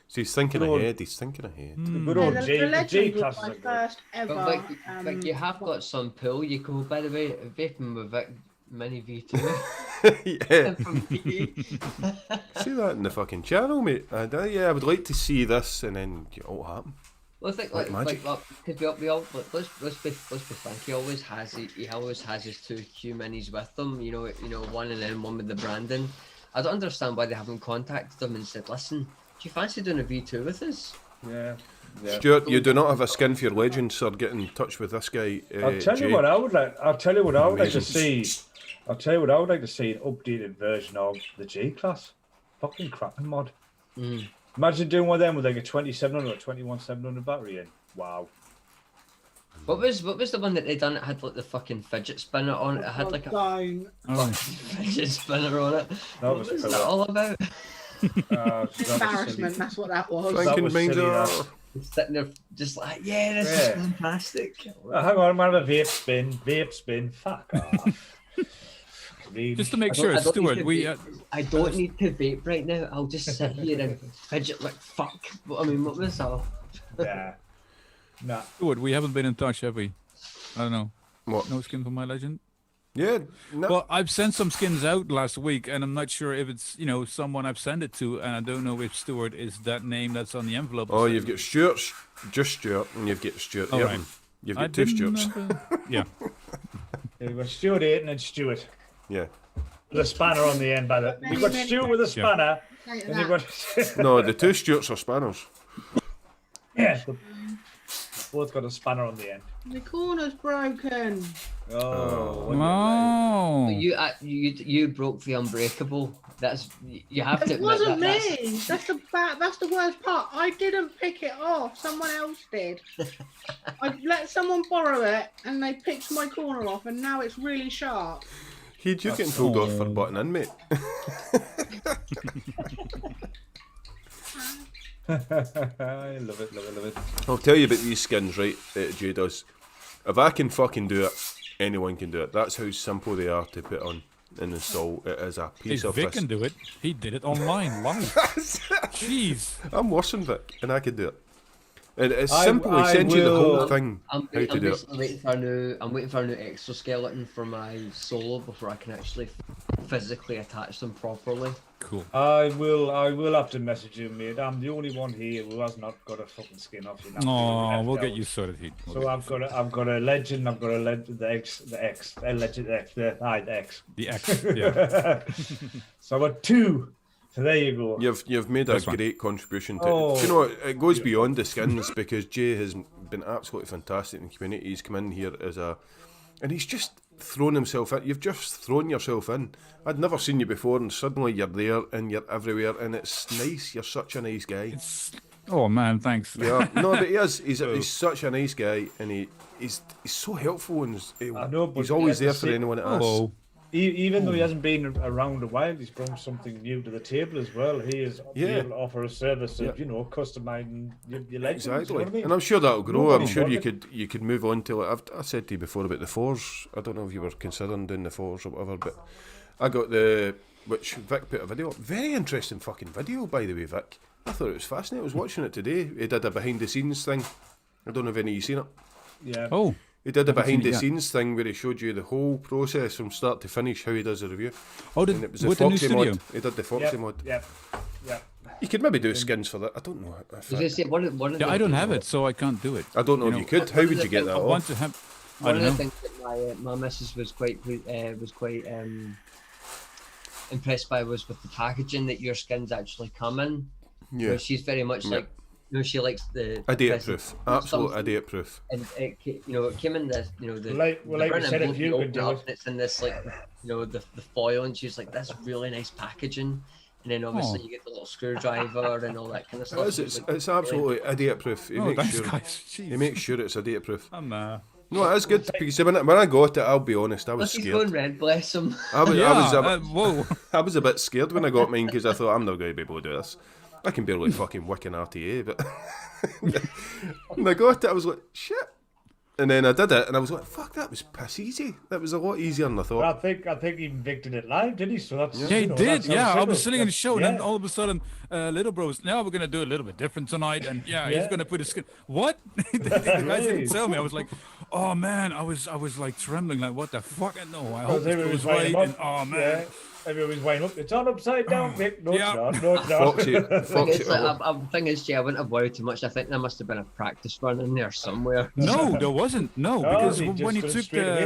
So he's thinking Good old- ahead. He's thinking ahead. The good Yeah, old the G Legend was classes my are good. first ever. But like you have got some pull. You go, by the way, vaping with Vic Mini V2 Yeah, from PE. see that in the fucking channel, mate. I would like to see this, and then it all happen. Well, I think Like magic. because we all let's be frank. He always has his 2 Q minis with them. You know, one and then one with the branding. I don't understand why they haven't contacted them and said, "Listen, do you fancy doing a V2 with us?" Yeah. Stuart, you do not have a skin for your legend, sir. Get in touch with this guy. I'll tell Jay. you what I would like. I'll tell you what I would like to Amazing. see. I'll tell you what I would like to see: an updated version of the G class. Fucking crapping mod. Imagine doing one of them with like a 2700 or 21700 battery in. Wow. What was the one that they done? It had like the fucking fidget spinner on it. It had like a Don't. Oh, fidget spinner on it. That What was was cool. that all about? Embarrassment. That's what that was. That Thinking was minds silly, are. that. Sitting there just like, yeah, this is Yeah. fantastic. Hang on, I'm gonna have a vape spin. Fuck off. Really? just to make I don't- sure, I don't need Stuart, to we vape. I don't need to vape right now. I'll just sit here and fidget like fuck. I mean, what was that? Yeah. Nah. Stuart, we haven't been in touch, have we? I don't know. What? No skin for my legend. Yeah. No. Well, I've sent some skins out last week, and I'm not sure if it's someone I've sent it to, and I don't know if Stuart is that name that's on the envelope. Oh, you've got Stuart, just Stuart, and you've got Stuart. Oh, Yep. right. You've I got 2 didn't Stuarts. yeah. You've got Stuart Ayton and Stuart. Yeah. With a spanner on the end, by the. You've got Stuart with a spanner, Take and you've that. got. No, the 2 Stuarts are spanners. Yeah. Both got a spanner on the end. The corner's broken. Oh. Oh. You broke the unbreakable. That's you have to. It wasn't that's- me. That's the worst part. I didn't pick it off. Someone else did. I let someone borrow it, and they picked my corner off, and now it's really sharp. He'd you getting told off for butting in, mate. I love it, love it, love it. I'll tell you about these skins, right? Jay does. If I can fucking do it, anyone can do it. That's how simple they are to put on and install. It is a piece If of Vic this. can do it, he did it online live. Jeez. I'm worse than Vic, and I can do it. It's simple. He sends you the whole thing. I'm How to do it. basically waiting for a new. I'm waiting for a new exoskeleton for my solo before I can actually physically attach them properly. Cool. I will have to message you, mate. I'm the only one here who has not got a fucking skin off you now. Oh, we'll get you sorted, Heat. So I've got a legend. I've got a legend. The X, legend X. The X. The X. Yeah. So I got 2. So there you go. You've made a That's fine. great contribution to it. Do you know what? It goes beyond the skins because Jay has been absolutely fantastic in the community. He's come in here and he's just thrown himself in. You've just thrown yourself in. I'd never seen you before, and suddenly you're there and you're everywhere, and it's nice. You're such a nice guy. Oh man, thanks. Yeah, no, but he is. He's such a nice guy, and he's so helpful, and I know, but he's always at the there for same- anyone that asks. Hello. Even though he hasn't been around a while, he's brought something new to the table as well. He is able to offer a service of, customizing your legends. Exactly, You know what I mean? and I'm sure that'll grow. Nobody I'm sure wanted- you could move on to it. I said to you before about the 4s. I don't know if you were considering doing the 4s or whatever, but I got which Vic put a video up. Very interesting fucking video, by the way, Vic. I thought it was fascinating. I was watching it today. He did a behind the scenes thing. I don't know if any of you seen it. Yeah. Oh. He did a Haven't behind seen the it yet. scenes thing where he showed you the whole process from start to finish, how he does a review. Oh, And it was the with the new Foxy studio. mod. He did the Foxy mod. Yeah. You could maybe do skins for that. I don't know. I was gonna say, one of Yeah, the I don't things- have it, so I can't do it. I don't know if you could. How would you get that I want off? to have. I One don't of the know. things that my missus was quite impressed by was with the packaging that your skins actually come in. Yeah. She's very much Yeah. like, she likes the Idiot presents proof. and Absolute stuff. idiot proof. And it came in this, the Like the you brown said, if envelope, you open could it do up it. and it's in this the foil, and she's like, that's really nice packaging. And then obviously Oh. you get the little screwdriver and all that kind of stuff. It's absolutely idiot proof. He Oh, makes thanks, sure. guys. He Jeez. makes sure it's idiot proof. I'm, No, it is good because when I got it, I'll be honest, I was He's going scared. red, bless him. I was whoa. I was a bit scared when I got mine because I thought I'm not going to be able to do this. I can barely fucking wick an RTA, but when I got it, I was like, shit. And then I did it, and I was like, fuck, that was piss easy. That was a lot easier than I But I thought. think even Vic did it live, did he? So that's Yeah, he did. that's how Yeah, I simple. was sitting in the show, and then Yeah. all of a sudden, little bro was, now we're gonna do a little bit different tonight, and he's Yeah. gonna put his skin. What? the guys Really? didn't tell me. I was like, oh man, I was like trembling, like what the fuck? No, I hope Because this everyone goes was winding right. him And, up. oh man. Yeah. Everyone was winding up. It's on upside down, Vic. No, Yeah. it's not. No, it's not. Foxy, It's like, thing is, Jay, I wouldn't have worried too much. I think there must have been a practice run in there somewhere. No, there wasn't. No, No, because he when he just took went straight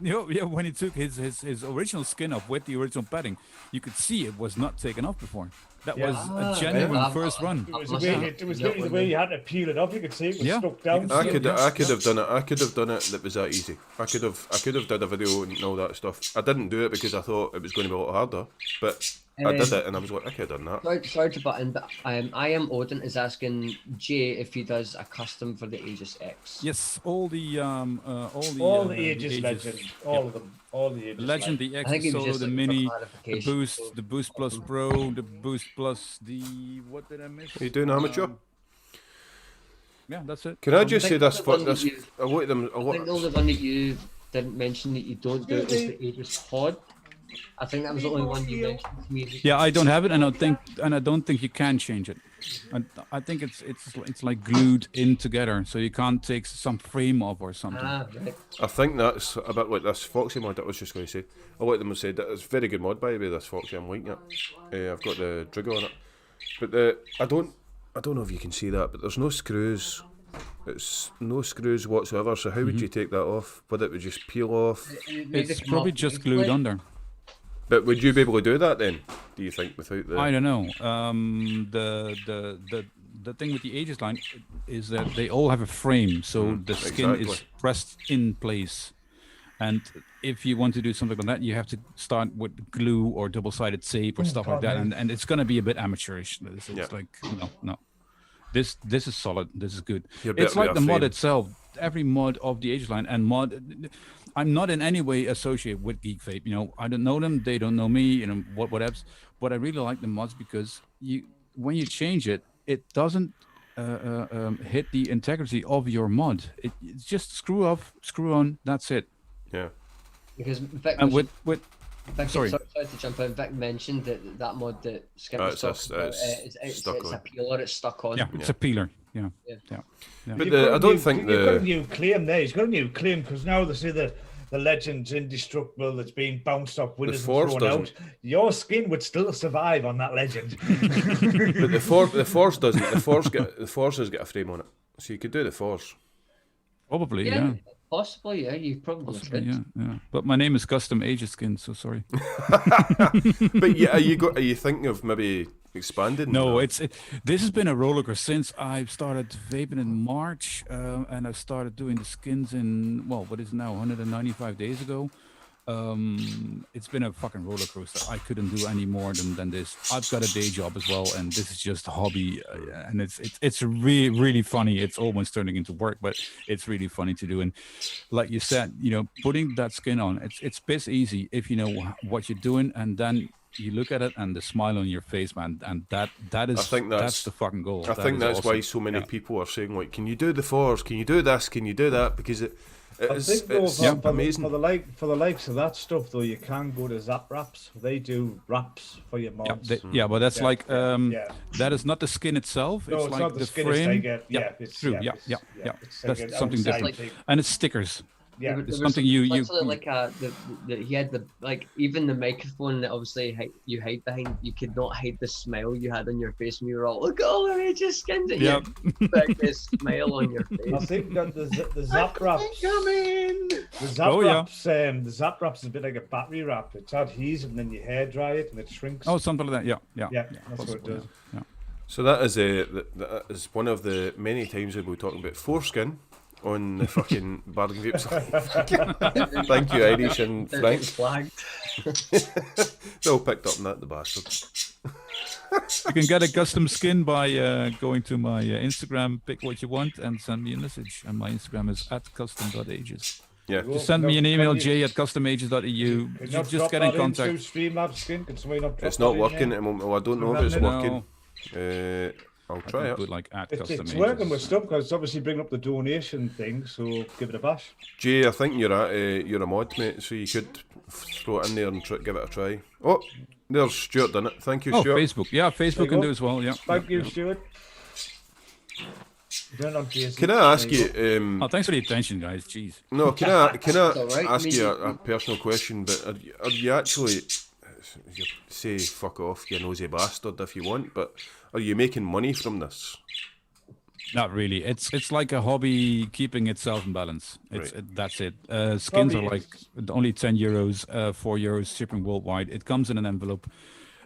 away. when he took his original skin off with the original padding, you could see it was not taken off before. That Yeah. was a genuine yeah. first run. It was literally the way you had to peel it off. You could see it was Yeah. stuck down. I could have done it. I could have done it. That was that easy. I could have did a video and all that stuff. I didn't do it because I thought it was going to be a lot harder, but I did it, and I was like, I could have done that. Sorry to butt in, but I am Odin is asking Jay if he does a custom for the Aegis X. Yes, all the Aegis legend, all of them, all the Aegis The Legend, the I X, think he the was Solo, just the looking for Mini, the clarification. Boost, the Boost Plus Pro, the Boost Plus, the what did I miss? Are you doing amateur? Yeah, that's it. Can I just I say think this? the Fuck one this. that you- A lot of them. A I think the lot. only one that you didn't mention that you don't do is the Aegis Pod. I think that was the only one you mentioned to me. Yeah, I don't have it, and I don't think you can change it. I think it's like glued in together, so you can't take some frame off or something. Right. I think that's a bit like this Foxy mod. I was just going to say. A lot of them have said that it's a very good mod, by the way. This Foxy, I'm liking it. I've got the Drigger on it, but I don't know if you can see that, but there's no screws. It's no screws whatsoever. So how would you take that off? Would it just peel off? It's probably just glued under. But would you be able to do that then? Do you think without the? I don't know. The thing with the Aegis line is that they all have a frame, so the skin is exactly. pressed in place. And if you want to do something like that, you have to start with glue or double-sided tape or stuff like that, and it's gonna be a bit amateurish. It's Yeah. like no. This is solid. This is good. You're better It's like with the a mod frame. itself. Every mod of the Aegis line and mod. I'm not in any way associated with Geek Vape. I don't know them. They don't know me. Whatevs. But I really like the mods because when you change it, it doesn't hit the integrity of your mod. It's just screw off, screw on. That's it. Yeah. Because Vic, And with Vic, sorry. sorry to jump in. Vic mentioned that mod that Skint was It's talking about, it's it's stuck a on. peeler. It's stuck on. yeah, it's a peeler. yeah. But You've got I a don't new- think you've got a the new claim there. He's got a new claim because now they say the legend's indestructible. That's been bounced off windows and Force thrown doesn't. out. Your skin would still survive on that legend. but the force doesn't. The force has got a frame on it, so you could do the force. Probably, yeah. Possibly, yeah. You probably Possibly, could. yeah. But my name is Custom Ages Skin, so sorry. But yeah, are you thinking of maybe expanding? No, this has been a rollercoaster since I started vaping in March, and I started doing the skins in what is it now 195 days ago. It's been a fucking roller coaster. I couldn't do any more than this. I've got a day job as well, and this is just a hobby, and it's really really funny. It's almost turning into work, but it's really funny to do. And like you said, putting that skin on, it's piss easy if you know what you're doing, and then you look at it and the smile on your face, man, and that is, I think that's the fucking goal. I think that's awesome. why so many people are saying, like, can you do the force? Can you do this? Can you do that? Because it's amazing. For the likes of that stuff, though, you can go to Zap Wraps. They do wraps for your mods. But that's that is not the skin itself. No, it's like not the skin, frame. It's true. yeah, That's like something outside different. thing. And it's stickers. Yeah, There It's was something you literally like he had the even the microphone that obviously you hide behind. You could not hide the smile you had on your face when you were all look all the just skins at you. Biggest smile on your face. I think that the Zap Wraps. The Zap Wraps is a bit like a battery wrap. It's adhesive, and then you hair dry it, and it shrinks. Oh, something like that. Yeah. That's what it does. Yeah. So that is one of the many times we'll be talking about foreskin on the fucking Bargain Vapes. Thank you, Irish and Frank. Flagged. They all picked up on that, the bastards. You can get a custom skin by going to my Instagram, pick what you want, and send me a message. And my Instagram is @custom.ages. Yeah. Just send me an email, j@customages.eu. Just get in contact. It's not working at the moment. Well, I don't know if it's working. I'll try it. Put like It's working with stuff because it's obviously bringing up the donation thing, so give it a bash. Jay, I think you're a mod, mate, so you could throw it in there and give it a try. Oh, there's Stuart done it. Thank you, Stuart. Facebook. Yeah, Facebook can do as well. Yeah. Thank you, Stuart. Can I ask you? Thanks for the attention, guys. Jeez. No, can I right. ask you a personal question? But are you actually say fuck off, you nosy bastard, if you want? But are you making money from this? Not really. It's like a hobby keeping itself in balance. That's it. Skins are like only €10, €4 shipping worldwide. It comes in an envelope.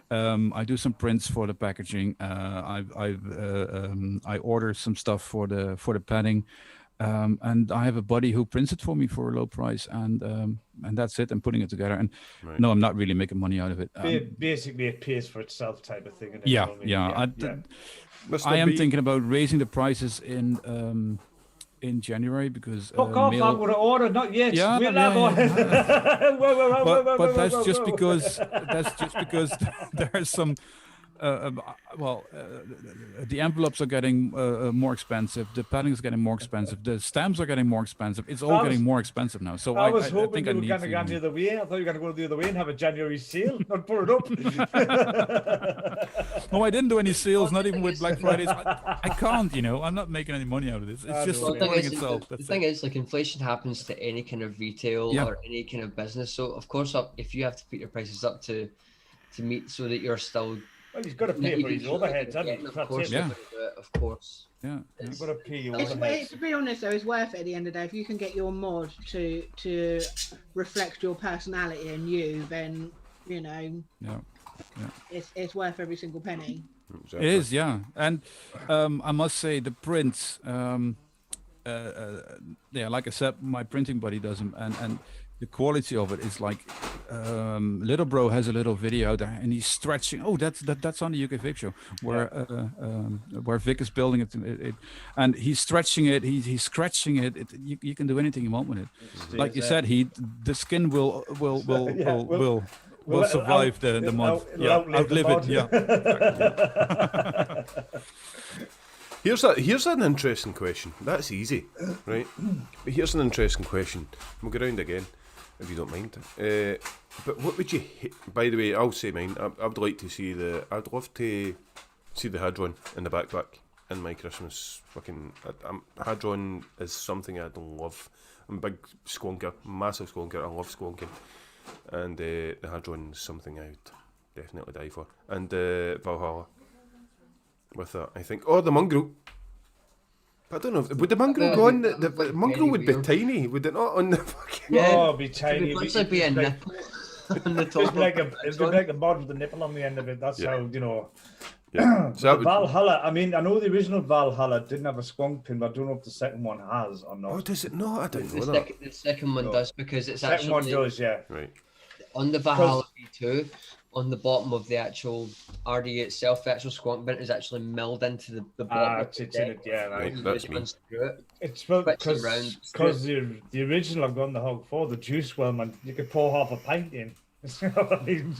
I do some prints for the packaging. I order some stuff for the padding, and I have a buddy who prints it for me for a low price, and that's it. I'm putting it together, and no, I'm not really making money out of it. Basically, it pays for itself, type of thing. Isn't it? Yeah, You know what yeah. I mean? I am thinking about raising the prices in January because Fuck off! I'm going to order, not yet. Yeah, We'll yeah, have yeah. But that's just because there's some. The envelopes are getting more expensive. The padding is getting more expensive. The stamps are getting more expensive. It's all getting more expensive now. So I was hoping think you were going to go the other way. I thought you were going to go the other way and have a January sale, not put it up. No, I didn't do any sales, not even with Black Fridays. I can't, I'm not making any money out of this. It's just supporting itself. The thing is, like, inflation happens to any kind of retail or any kind of business. So, of course, if you have to put your prices up to meet so that you're still... Well, he's got to pay for his overheads, hasn't he? Of course, of course. Yeah. You've got to pay your To overheads. be honest, though, it's worth it at the end of the day. If you can get your mod to reflect your personality and you, then it's worth every single penny. Exactly. It is, yeah. And I must say the prints, like I said, my printing buddy does them, and the quality of it is like, Little Bro has a little video out there, and he's stretching. Oh, that's on the UK Vape Show where Vic is building it, and he's stretching it. He's scratching it. You can do anything you want with it. Like you said, the skin will survive the mod. Outlive it. Yeah. Here's an interesting question. That's easy, right? But here's an interesting question. We'll go round again, if you don't mind. But what would you? By the way, I'll say mine. I'd like to see I'd love to see the hood one in the backpack. in my Christmas fucking. Hadron is something I don't love. I'm a big squonker, massive squonker. I love squonking, and the Hadron is something I would definitely die for. And Valhalla with that, I think. Oh, the mongrel. I don't know. Would the mongrel go on? The mongrel would be tiny, would it not? On the fucking. Yeah. Oh, it'd be tiny. It would be a nipple on the top. It'd be like a mod with a nipple on the end of it. That's how, you know. Yeah. So that would, Valhalla, I mean, I know the original Valhalla didn't have a squonk pin, but I don't know if the second one has or not. oh, does it not? I didn't know The that. second one No. does, because it's Second one actually does, yeah. Right. on the Valhalla V2, on the bottom of the actual RD itself, the actual squonk bit is actually milled into the bottom of It's the in deck. it, yeah. Right, Like, that's me. Unscrew it. it's Switching around. because the original I've gone the hog for, the juice well, man, you could pour half a pint in. I mean,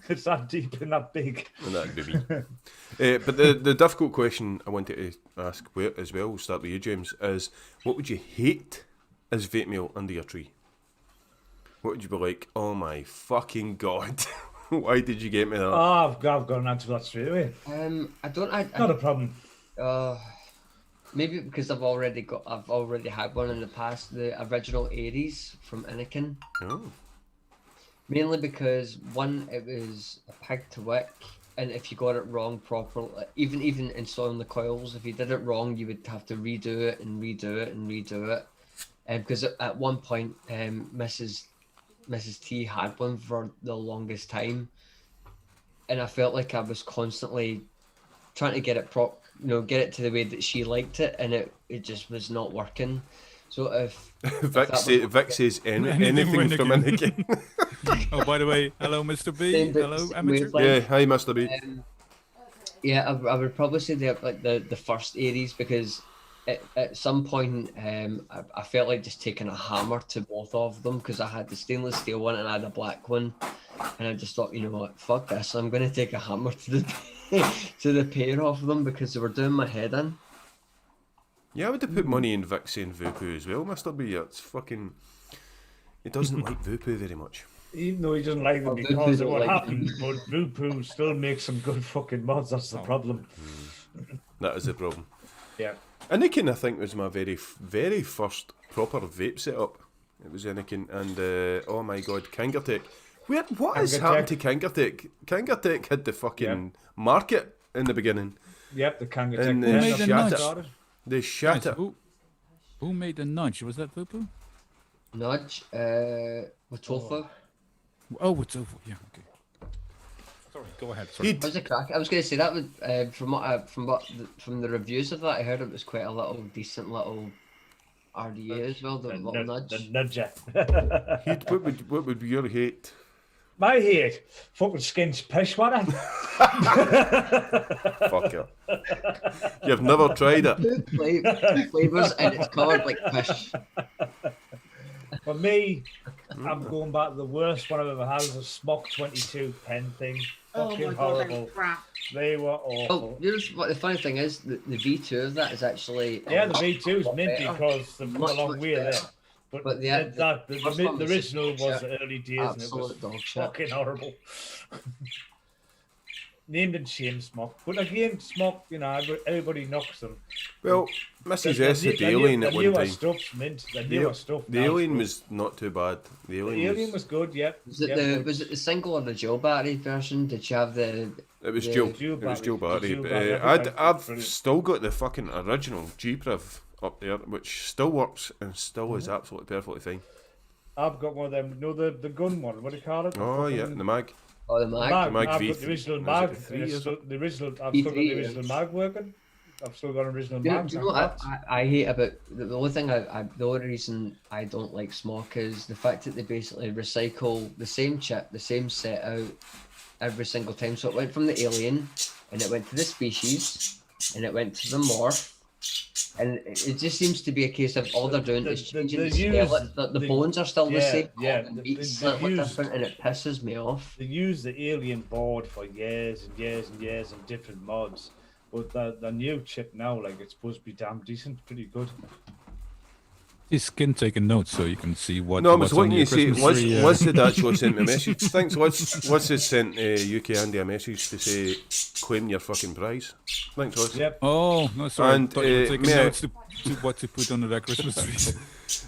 it's that deep and that big. And that'd be me. But the difficult question I wanted to ask as well, we'll start with you, James, is what would you hate as vape mail under your tree? What would you be like, oh my fucking god, why did you get me that? Oh, I've got an answer for that straight away. I don't. Not a problem. Maybe because I've already had one in the past. The original Aries from Anakin. Oh. Mainly because one, it was a pig to wick, and if you got it wrong properly, even installing the coils, if you did it wrong, you would have to redo it and redo it and redo it. Because at one point, Mrs. T had one for the longest time, and I felt like I was constantly trying to get it get it to the way that she liked it, and it just was not working. So if Vic says anything from Anakin. Oh, by the way, hello, Mr. B. Same bit- Hello, same amateur. wavelength. Yeah, hi, Mr. B. Yeah, I would probably say the first Aries, because at some point I felt like just taking a hammer to both of them, because I had the stainless steel one and I had a black one, and I just thought, you know what, fuck this, I'm going to take a hammer to the pair of them, because they were doing my head in. Yeah, I would have put money in Vic saying Vupu as well, Mr. B. It's fucking. He doesn't like Vupu very much. Even though he doesn't like them Oh, because Vupu of don't what like happened, but Vupu still makes some good fucking mods. That's the problem. That is the problem. Yeah. Anakin, I think, was my very first proper vape setup. It was Anakin, and oh my god, Kangertech. What has happened to Kangertech? Kangertech had the fucking market in the beginning. Yep, the Kangertech. And Who made the nudge? They shat Nice. it. Who made the nudge? Was that Vupu? Nudge, with Tofu. Oh, it's over. Yeah, okay. Sorry, go ahead. Sorry. He'd- How's the crack? I was going to say that was from the reviews of that, I heard it was quite a decent little RDA as well. The little nudge. The nudger. what would be your hate? My hate, fucking Skint's piss, what Fuck it. You've never tried it. Two flavors, and it's covered like fish. For me, I'm going back to the worst one I've ever had, was a Smock 22 pen thing. Oh Fucking my god, they horrible. crap. They were Oh, awful. you know what the funny thing is? The V2 of that is actually Yeah, the V2 is mint better. because they've come a Much, long much way there. better. But But the first one the was original shit. was the early days and it was Absolute dog shit. fucking horrible. Named and shamed Smock. But again, Smock, you know, everybody knocks them. Well, Mrs. S had the alien at one time. Stuff's mint. The newer stuff. The now is alien good. was not too bad. The The alien, alien was good, yep. Was it Yep, was it the single or the dual battery version? Did you have the? It was the- dual. Dual It was dual battery. battery. Dual battery. I've Brilliant. still got the fucking original G-Priv up there, which still works and still is absolutely perfectly fine. I've got one of them. No, the gun one. What do you call it? Oh yeah, Fucking- the mag. Oh, the mag. Mag. Mag I've V3. got the original Is it mag. the 3, and it's is still, it? the original. I've V3, still got the yeah. original mag working. I've still got an original Do mag. you know what I hate about the only thing the only reason I don't like Smock is the fact that they basically recycle the same chip, the same set out every single time. So it went from the alien, and it went to the species, and it went to the morph, and it just seems to be a case of all they're doing is changing the skeleton. The bones are still the same, yeah, the they- meat's they slightly use- different, and it pisses me off. They used the alien board for years and years and years in different mods. But the new chip now, like, it's supposed to be damn decent, pretty good. Is Skint taking notes so you can see what? No, I was what's on wanting your you to say, Christmas tree, Liz had actually sent me a message. Thanks, Liz. Liz has sent UK Andy a message to say, claim your fucking prize. Thanks, Liz. Yep. Oh no, sorry. And, I thought you were taking may I- notes to what to put under that Christmas tree.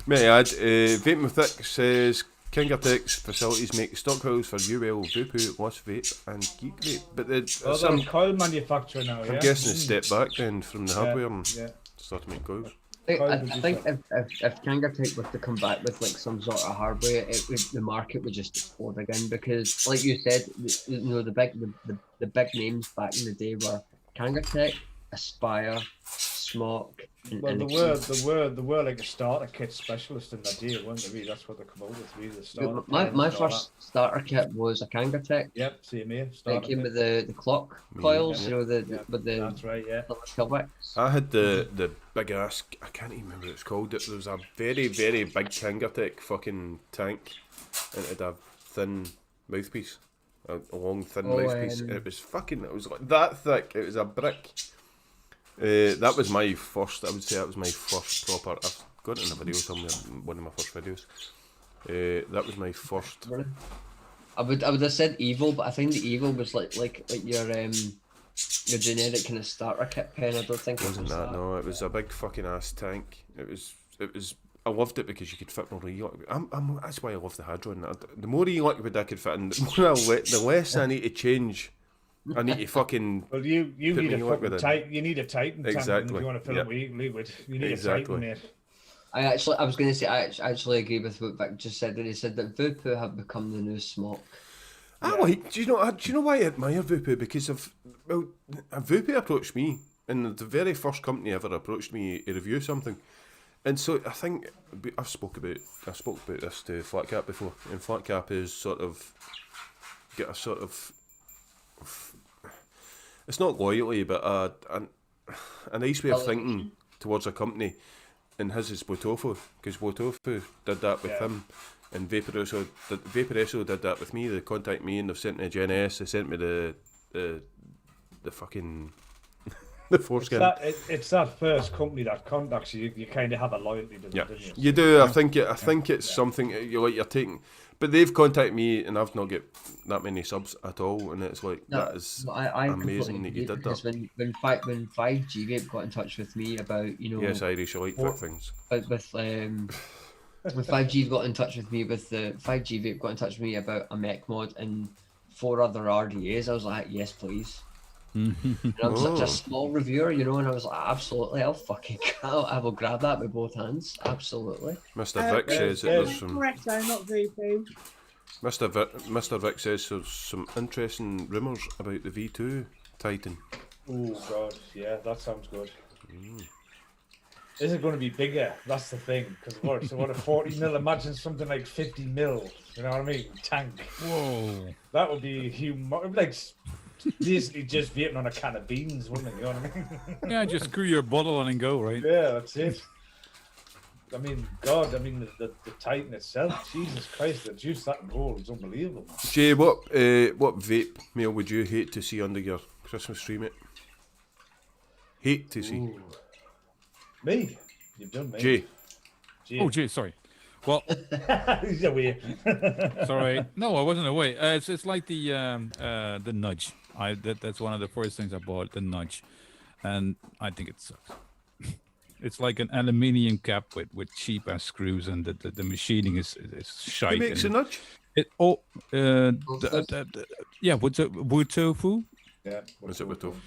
May I add, Vape Thick says, Kingertech's facilities make stockhouse for UL, Vupu, Lost Vape and Geek Vape. But Oh, they're a coil manufacturer now, yeah? I'm guessing it's stepped back then from the hardware and Yeah. started to make coils. I think if Kangaroo was to come back with like some sort of hardware, the market would just explode again, because, like you said, the big names back in the day were Kangaroo, Aspire, Smock. Well, they were like a starter kit specialist in that day, weren't they? Really, that's what they come out with. Really, the starter My first starter kit was a Kangaroo. Yep, same here. It came with the clock coils, you know, with the. That's right, yeah. Kilbacks. I had the big ass, I can't even remember what it's called. There was a very, very big Kangertech fucking tank, and it had a thin mouthpiece, a long thin mouthpiece. And it was like that thick. It was a brick. That was my first. I would say that was my first proper. I've got it in a video somewhere. One of my first videos. That was my first. I would have said Evil, but I think the Evil was like your generic kind of starter kit pen. I don't think it Wasn't was that? No, it was a big fucking ass tank. It was. I loved it because you could fit more e-liquid. That's why I love the Hadron. The more e-liquid I could fit in, the less I need to change. I need to fucking. Well, you need a fucking tight. You need a Titan tank Exactly. if you want to fill it with liquid. You need a Titan, mate. I was going to say, I actually agree with what Vic just said. That he said that Vupu have become the new Smock. Do you know why I admire Vupu? Because Vupu approached me, and the very first company ever approached me to review something, and so I think I spoke about this to Flatcap before, and Flatcap is sort of get a sort of. It's not loyalty, but a nice way of thinking towards a company, and his is Botofu, because Botofu did that with him, and Vaporesso did that with me. They contact me and they've sent me a Gen S. They sent me the fucking the foreskin. It's that first company that contacts you. You kind of have a loyalty to them, don't you? You do. I think it's something you're taking. But they've contacted me, and I've not got that many subs at all, and it's like that is amazing that you did that. When 5G Vape got in touch with me about, you know, Yes, Irish, I like that things. When 5G got in touch with me with the 5G Vape got in touch with me about a mech mod and 4 other RDAs, I was like, yes, please. And I'm such a small reviewer, you know, and I was like, absolutely, I will grab that with both hands, absolutely. Mr. Vic says that there's some. Correct, though, not Vupu. Mr. Vic says there's some interesting rumours about the V2 Titan. Oh God, yeah, that sounds good. Is it going to be bigger? That's the thing. Because what a 40 mil? Imagine something like 50 mil. You know what I mean? Tank. Whoa. That would be humongous. Like basically just vaping on a can of beans, wouldn't it? You know what I mean? Yeah, just screw your bottle on and go, right? Yeah, that's it. I mean, God, the Titan itself, Jesus Christ, the juice that can hold is unbelievable. Jay, what vape mail would you hate to see under your Christmas tree, mate? Hate to see. Ooh. Me? You've done me. Jay. Oh, Jay, sorry. Well, he's away. sorry. No, I wasn't away. It's like the nudge. That's one of the first things I bought, the nudge, and I think it sucks. It's like an aluminium cap with cheap ass screws, and the machining is shite. Who makes a nudge? Yeah, wood tofu. Yeah. What's it with tofu?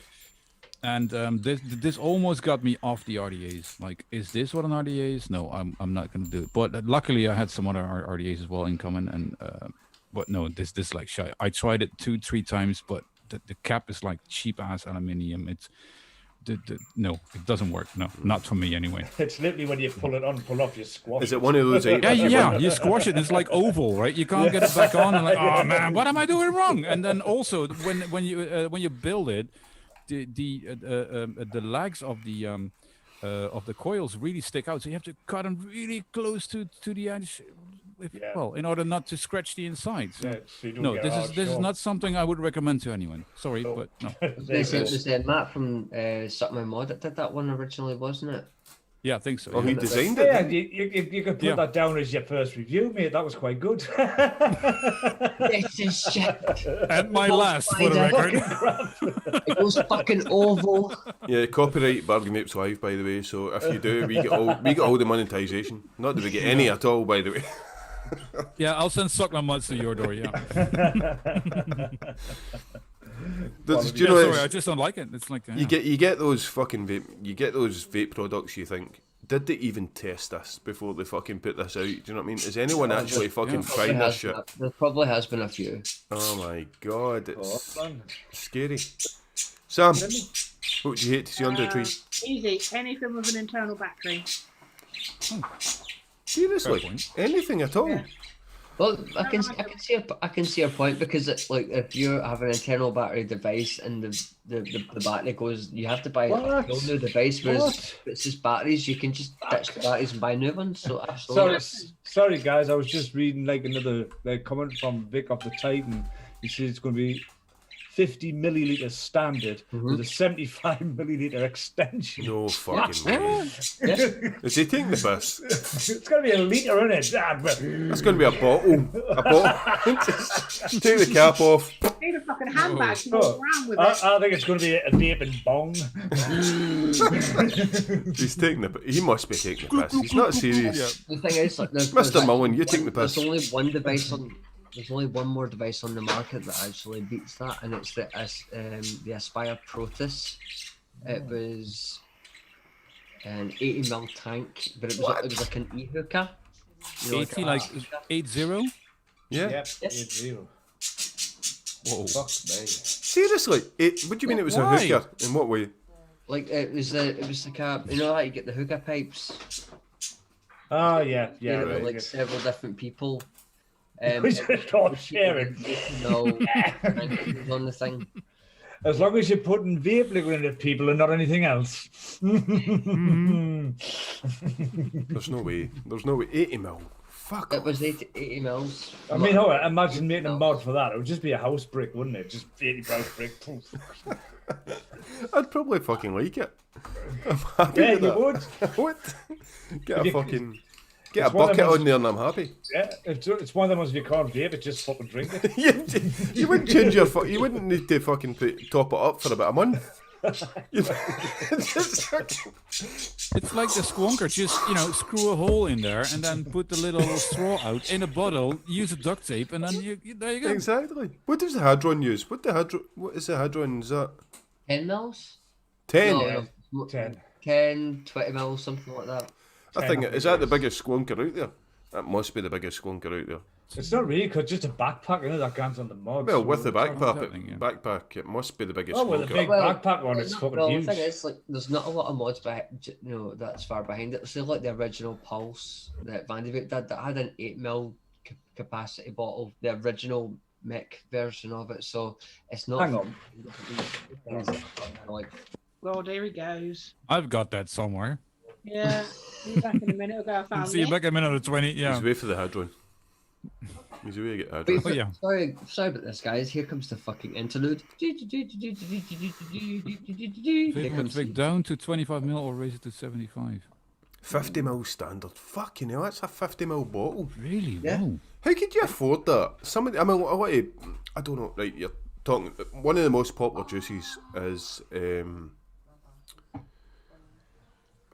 And this almost got me off the RDAs. Like, is this what an RDA is? No, I'm not gonna do it. But luckily, I had some other RDAs as well incoming, and but no, this like shy. I tried it 2-3 times, but the cap is like cheap ass aluminium. It's no, it doesn't work. No, not for me anyway. It's literally when you pull off, you squash. Is it one of those? Yeah, you squash it. And it's like oval, right? You can't get it back on. And like, oh man, what am I doing wrong? And then also when you build it. The legs of the coils really stick out, so you have to cut them really close to the edge, well, in order not to scratch the inside. So, no, this is not something I would recommend to anyone. Sorry, but no. This was Matt from Suck My Mod that did that one originally, wasn't it? Yeah, I think so. Oh, yeah. he designed it. Yeah, didn't he? you could put Yeah. that down as your first review, mate. That was quite good. This is shit. And my last, for the record. It goes fucking oval. Yeah, copyright Bargain Vapes Live, by the way. So if you do, we get all the monetization. Not that we get any at all, by the way. Yeah, I'll send Suck My Mutts to your door. Yeah. Do you Yeah, know? sorry, I just don't like it. It's like You get those fucking vape products. You think, did they even test this before they fucking put this out? Do you know what I mean? Is anyone actually fucking trying this shit? There probably has been a few. Oh my god, Oh, it's man. scary. Sam, what would you hate to see under a tree? Easy. Anything with an internal battery. Seriously, Fair point. anything at all? Yeah. Well, I can see a point because it's like if you have an internal battery device and the battery goes, you have to buy a What? whole new device. Whereas What? if it's just batteries, you can just ditch the batteries and buy new ones. So absolutely. Sorry, guys. I was just reading another comment from Vic of the Titan. He says it's going to be 50 milliliter standard with a 75 milliliter extension. No fucking way. Yeah. Is he taking the piss? It's going to be a liter in it. That's going to be a bottle. Take the cap off. Need a fucking handbag to Oh, walk around with it. I think it's going to be a vape and bong. He's taking the. He must be taking the piss. He's not serious. The thing is, like, Mr. Mullen, you take the piss. There's only one device on. There's only one more device on the market that actually beats that, and it's the Aspire Protus. It was an 80 ml tank, but it was like an e-hookah. You know, 80, like 80. Yeah. Yep. Yes. 0. Whoa. Fuck me. Seriously, what do you mean it was Why? a hookah? In what way? Like it was like a, you know how you get the hookah pipes. Oh, yeah. There Yeah. were Right. like several different people. We just all sharing. No, on the thing. As long as you're putting vape liquid in it, people, and not anything else. There's no way. There's no way. 80 mil. Fuck. It was 80 mils. I mean, imagine making a mod for that. It would just be a house brick, wouldn't it? Just 80 house brick. Poof. I'd probably fucking like it. I'm happy Yeah, with you that. would. What? Get a You- fucking. it's Get a one of bucket those- on there and I'm happy. Yeah, it's one of them ones if you can't vape it, just fucking drink it. you wouldn't change your. You wouldn't need to fucking top it up for about a month. It's like the squonker. Just, screw a hole in there and then put the little straw out in a bottle, use a duct tape, and then there you go. Exactly. What does the Hadron use? What is the Hadron? Is that 10 mils? 10? No, 10. 10, 20 mils, something like that. I think is that the biggest squonker out there? That must be the biggest squonker out there. It's not really, because just a backpack, that comes on the mod. Well, so- with the happening, yeah. backpack, it must be the biggest Oh, with a squonker. big backpack on, it's fucking the huge. thing is, like, there's not a lot of mods that's far behind it. So, like the original Pulse that Vandy Vape did, that had an 8 mil capacity bottle, the original mech version of it. So it's not. Hang on. Like, Well, there he goes. I've got that somewhere. Yeah. Be back in a minute ago. I found See you it. back in a minute or 20. Yeah. He's away for the Hadron. He's away to get Hadron. Wait, yeah. sorry about this, guys. Here comes the fucking interlude. Here comes Take down to 25 mil or raise it to 75. 50 mil standard. Fucking hell, that's a 50 mil bottle. Really? Yeah. Whoa. How could you afford that? Somebody, I mean, I don't know. Right, you're talking. One of the most popular juices is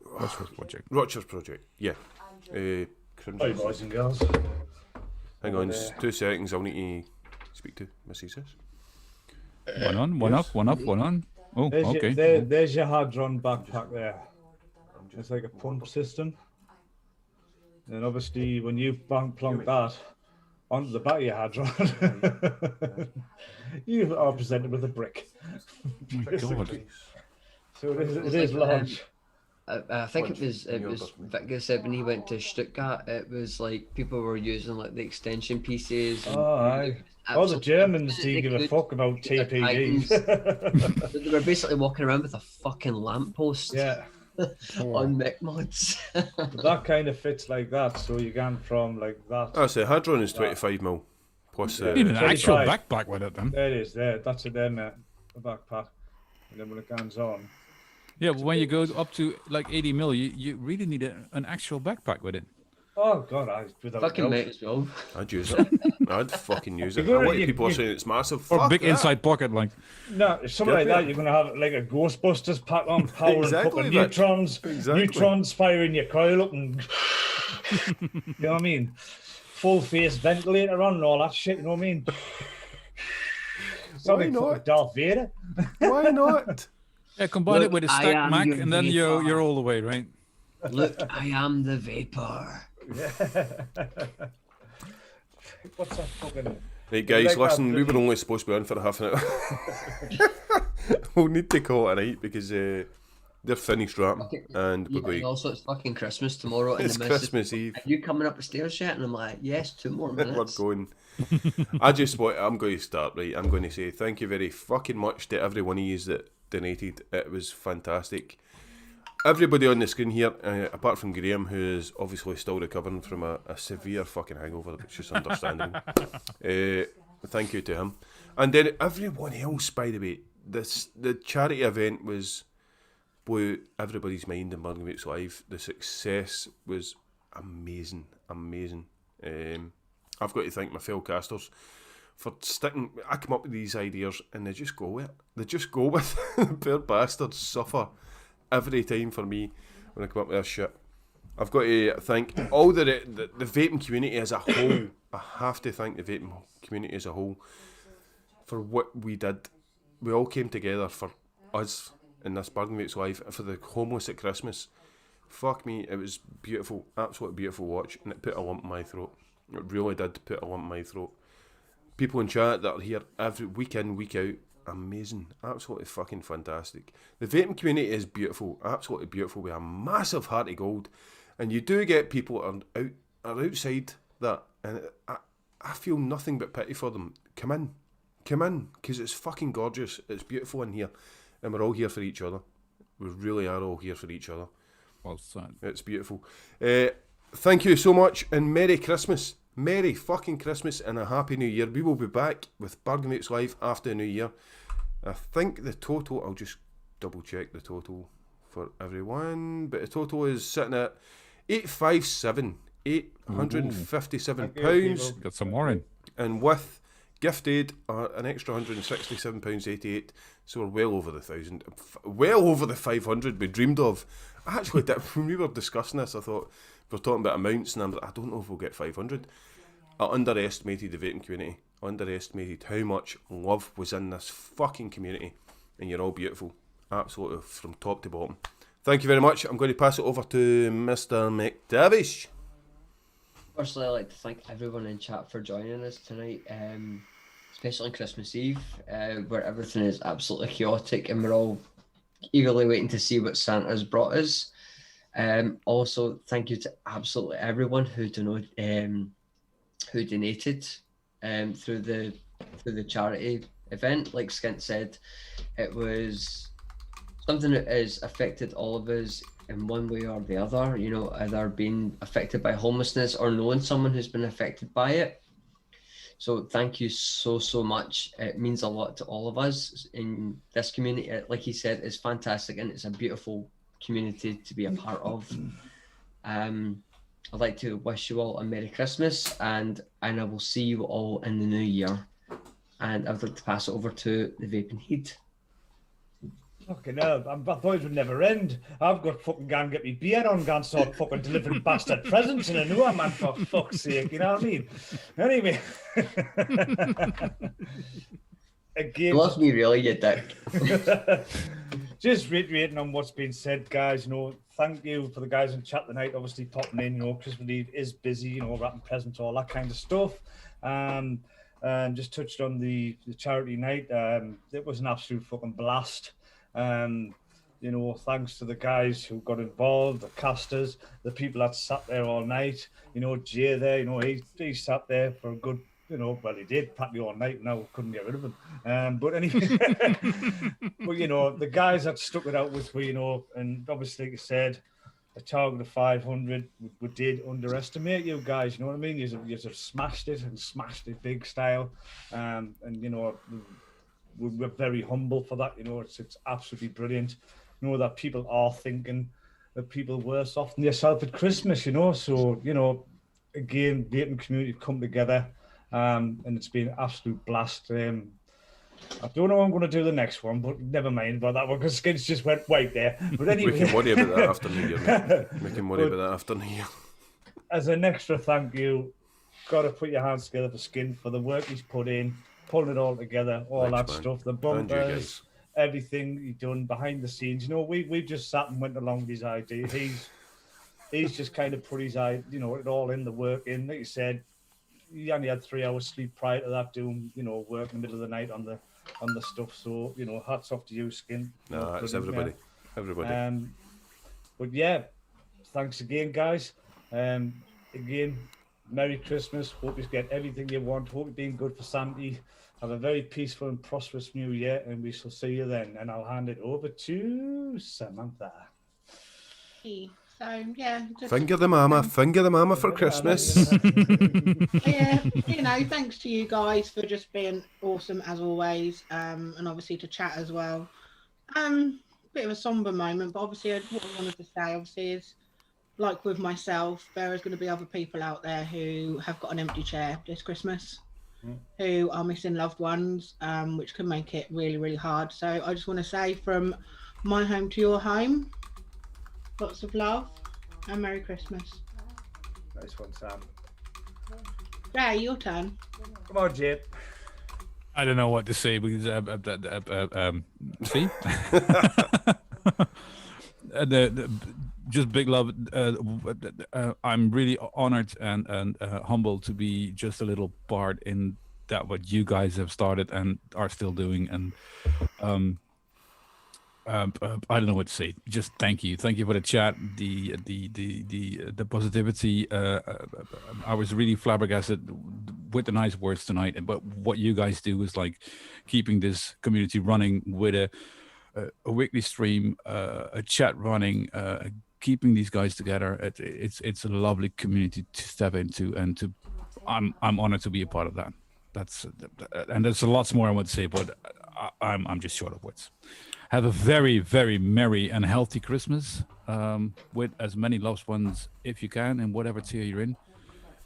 Rochers Project. Rochers Project. Yeah. Hi, Crimson. boys and girls. Hang on, 2 seconds. I'll need to speak to Mrs. S. One on, one up, one up, one on. Oh, okay. There's your Hadron backpack there. It's like a pump system. And obviously, when you plonk that onto the back of your Hadron, you are presented with a brick. Oh my God. So it is large. I think it was Victor said when he went to Stuttgart, it was like people were using like the extension pieces. And Oh, aye. All the Germans didn't give a fuck about TPDs. They were basically walking around with a fucking lamppost Yeah. on mech mods. But that kind of fits like that, so you can from like that. Oh, so Hadron is 25 mil. Plus, You need an actual 25. backpack with it then. There it is, there. That's it there, mate. The backpack. And then when it comes on. Yeah, but when you go up to like 80 mil, you really need an actual backpack with it. Oh God, without Fucking doubt. might as well. I'd use it. I'd fucking use it. A You're gonna- lot of you- people are you- saying it's massive. Or Fuck big that. inside pocket, like. No, something like Yeah. that. You're gonna have like a Ghostbusters pack on, power Exactly, and fucking Vic. neutrons, Exactly. neutrons firing your coil up, and you know what I mean. Full face ventilator on and all that shit. You know what I mean. Something not? fucking Darth Vader. Why not? Yeah, combine Look, it with a I stack am Mac, your and then vapor. you're all the way, right? Look, I am the vapor. What's that fucking? Right, guys, Like that listen, we were bloody- only supposed to be on for a half an hour. We'll need to call it a night because they're finished rapping and we're Yeah, going. and also it's fucking Christmas tomorrow, and It's the missus, Christmas Eve. are you coming up the stairs yet? And I'm like, yes, 2 more minutes. We're going. I'm going to start, right? I'm going to say thank you very fucking much to every one of you that donated. It was fantastic. Everybody on the screen here, apart from Graham, who is obviously still recovering from a severe fucking hangover, that's just understandable. Thank you to him. And then everyone else, by the way, the charity event blew everybody's mind in Burning Vapes Live. The success was amazing. I've got to thank my fellow casters for sticking. I come up with these ideas and they just go with it. They just go with it. The poor bastards suffer every time for me when I come up with this shit. I've got to thank all the vaping community as a whole. I have to thank the vaping community as a whole for what we did. We all came together for us in this Burning Vapes Live for the homeless at Christmas. Fuck me, it was beautiful, absolutely beautiful watch, and it put a lump in my throat. It really did put a lump in my throat. People in chat that are here every week in, week out, amazing, absolutely fucking fantastic. The vaping community is beautiful, absolutely beautiful, with a massive heart of gold, and you do get people are outside that, and I feel nothing but pity for them. Come in, because it's fucking gorgeous, it's beautiful in here, and we're all here for each other. We really are all here for each other. Well said. It's beautiful. Thank you so much, and Merry Christmas. Merry fucking Christmas and a Happy New Year. We will be back with Burning Vapes Live after the New Year. I think the total, I'll just double check the total for everyone, but the total is sitting at 857, £857, Got some more in. and with gifted an extra £167.88, so we're well over the 1,000, well over the 500 we dreamed of. I actually did, when we were discussing this, I thought, we were talking about amounts, and I'm like, I don't know if we'll get 500. I underestimated the vaping community, underestimated how much love was in this fucking community, and you're all beautiful, absolutely from top to bottom. Thank you very much. I'm going to pass it over to Mr. McDavish. Firstly, I'd like to thank everyone in chat for joining us tonight, especially on Christmas Eve, where everything is absolutely chaotic and we're all eagerly waiting to see what Santa's brought us. Also, thank you to absolutely everyone who donated through the charity event. Like Skint said, it was something that has affected all of us in one way or the other, you know, either being affected by homelessness or knowing someone who's been affected by it. So thank you so much. It means a lot to all of us in this community. Like he said, it's fantastic and it's a beautiful community to be a part of. I'd like to wish you all a Merry Christmas, and I will see you all in the new year. And I would like to pass it over to the Vaping Heat. Fucking hell, I thought it would never end. I've got fucking gone get me beer on, gone start fucking delivering bastard presents in a new one, man, for fuck's sake, you know what I mean? Anyway. Again. You love me, really, you dick. Just reiterating on what's been said, guys, you know, thank you for the guys in chat tonight, obviously popping in, you know, Christmas Eve is busy, you know, wrapping presents, all that kind of stuff. And just touched on the charity night. It was an absolute fucking blast. You know, thanks to the guys who got involved, the casters, the people that sat there all night. You know, Jay there, you know, he sat there for a good, you know, well, he did practically all night. Now couldn't get rid of him. But anyway, but you know, the guys that stuck it out with me, you know, and obviously, like I said, a target of 500, we did underestimate you guys. You know what I mean? You smashed it and smashed it big style, and you know. We're very humble for that, you know. It's absolutely brilliant. know that people are thinking that people worse off than yourself at Christmas, you know. So, you know, again, vaping community have come together, and it's been an absolute blast. I don't know what I'm going to do the next one, but never mind about that one because Skins just went right there. But anyway, We can worry about that after New Year, mate. We can worry about that after New Year. As an extra thank you, got to put your hands together for Skin for the work he's put in, pulling it all together, all Thanks, that man. stuff, the And you bumpers, guys. everything he done behind the scenes. You know, we've just sat and went along with his idea. He's just kind of put his you know, it all in the work in. Like you said, he only had 3 hours sleep prior to that, doing, you know, work in the middle of the night on the stuff. So, you know, hats off to you, Skin. Nah, it's everybody. Everybody. But yeah, thanks again, guys. Again, Merry Christmas. Hope you get everything you want. Hope you're being good for Sandy. Have a very peaceful and prosperous new year, and we shall see you then. And I'll hand it over to Samantha. So yeah, just, Finger the mama for Christmas. yeah, you know, thanks to you guys for just being awesome as always, and obviously to chat as well. Bit of a somber moment, but obviously what I wanted to say obviously is, like with myself, there is going to be other people out there who have got an empty chair this Christmas, who are missing loved ones, which can make it really, really hard. So I just want to say, from my home to your home, lots of love and Merry Christmas. Nice one, Sam. Jay, your turn. Come on, Jip. I don't know what to say because see, just big love. I'm really honored and humbled to be just a little part in that what you guys have started and are still doing. And I don't know what to say. Just thank you for the chat, the positivity. I was really flabbergasted with the nice words tonight. But what you guys do is like keeping this community running with a weekly stream, a chat running, keeping these guys together. It's a lovely community to step into, and I'm honored to be a part of that. And there's a lot more I want to say, but I'm just short of words. Have a very, very merry and healthy Christmas with as many loved ones if you can, in whatever tier you're in,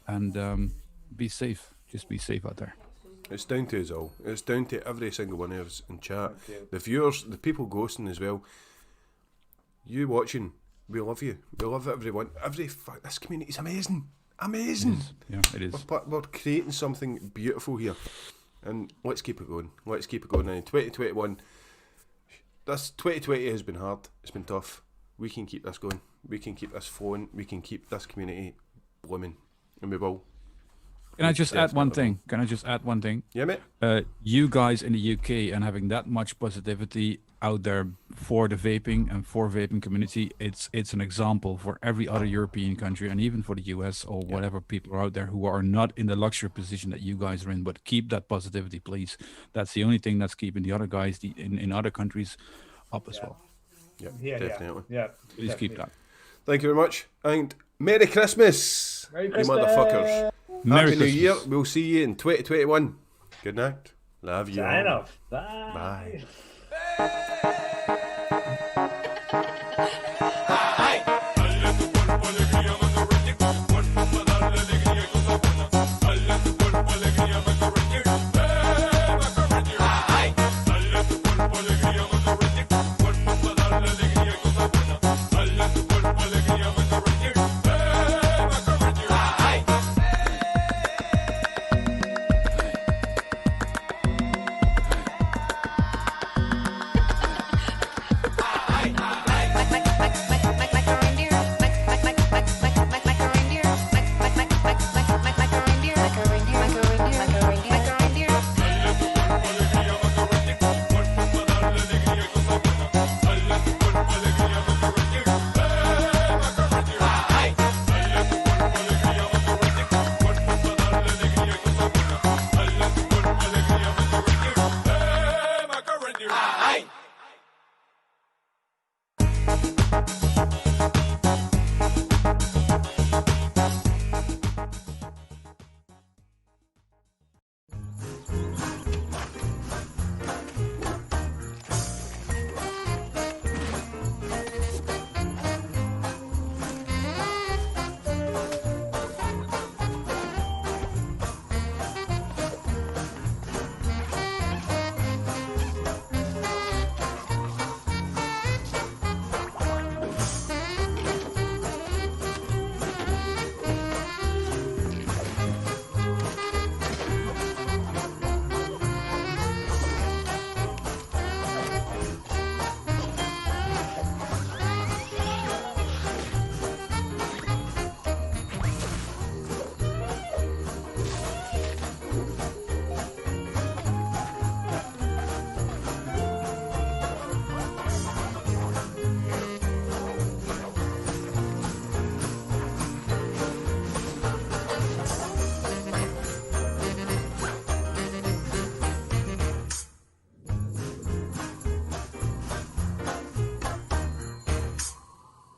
and be safe. Just be safe out there. It's down to us all. It's down to every single one of us in chat. The viewers, the people ghosting as well. You watching, we love you. We love everyone. This community is amazing. Amazing. It is. We're creating something beautiful here. And let's keep it going. Let's keep it going. And in 2021, this 2020 has been hard. It's been tough. We can keep this going. We can keep this flowing. We can keep this community blooming. And we will. Can I just add one thing? Yeah, mate. You guys in the UK and having that much positivity out there for the vaping and for vaping community, it's an example for every other European country and even for the US or whatever people are out there who are not in the luxury position that you guys are in. But keep that positivity, please. That's the only thing that's keeping the other guys in other countries up as well. Yeah, definitely. Yeah, Please keep that. Thank you very much. And Merry Christmas, Merry you Christmas. motherfuckers. Merry Happy New Christmas. Year. We'll see you in 2021. Good night. Love you. Sign all. off. Bye. Bye.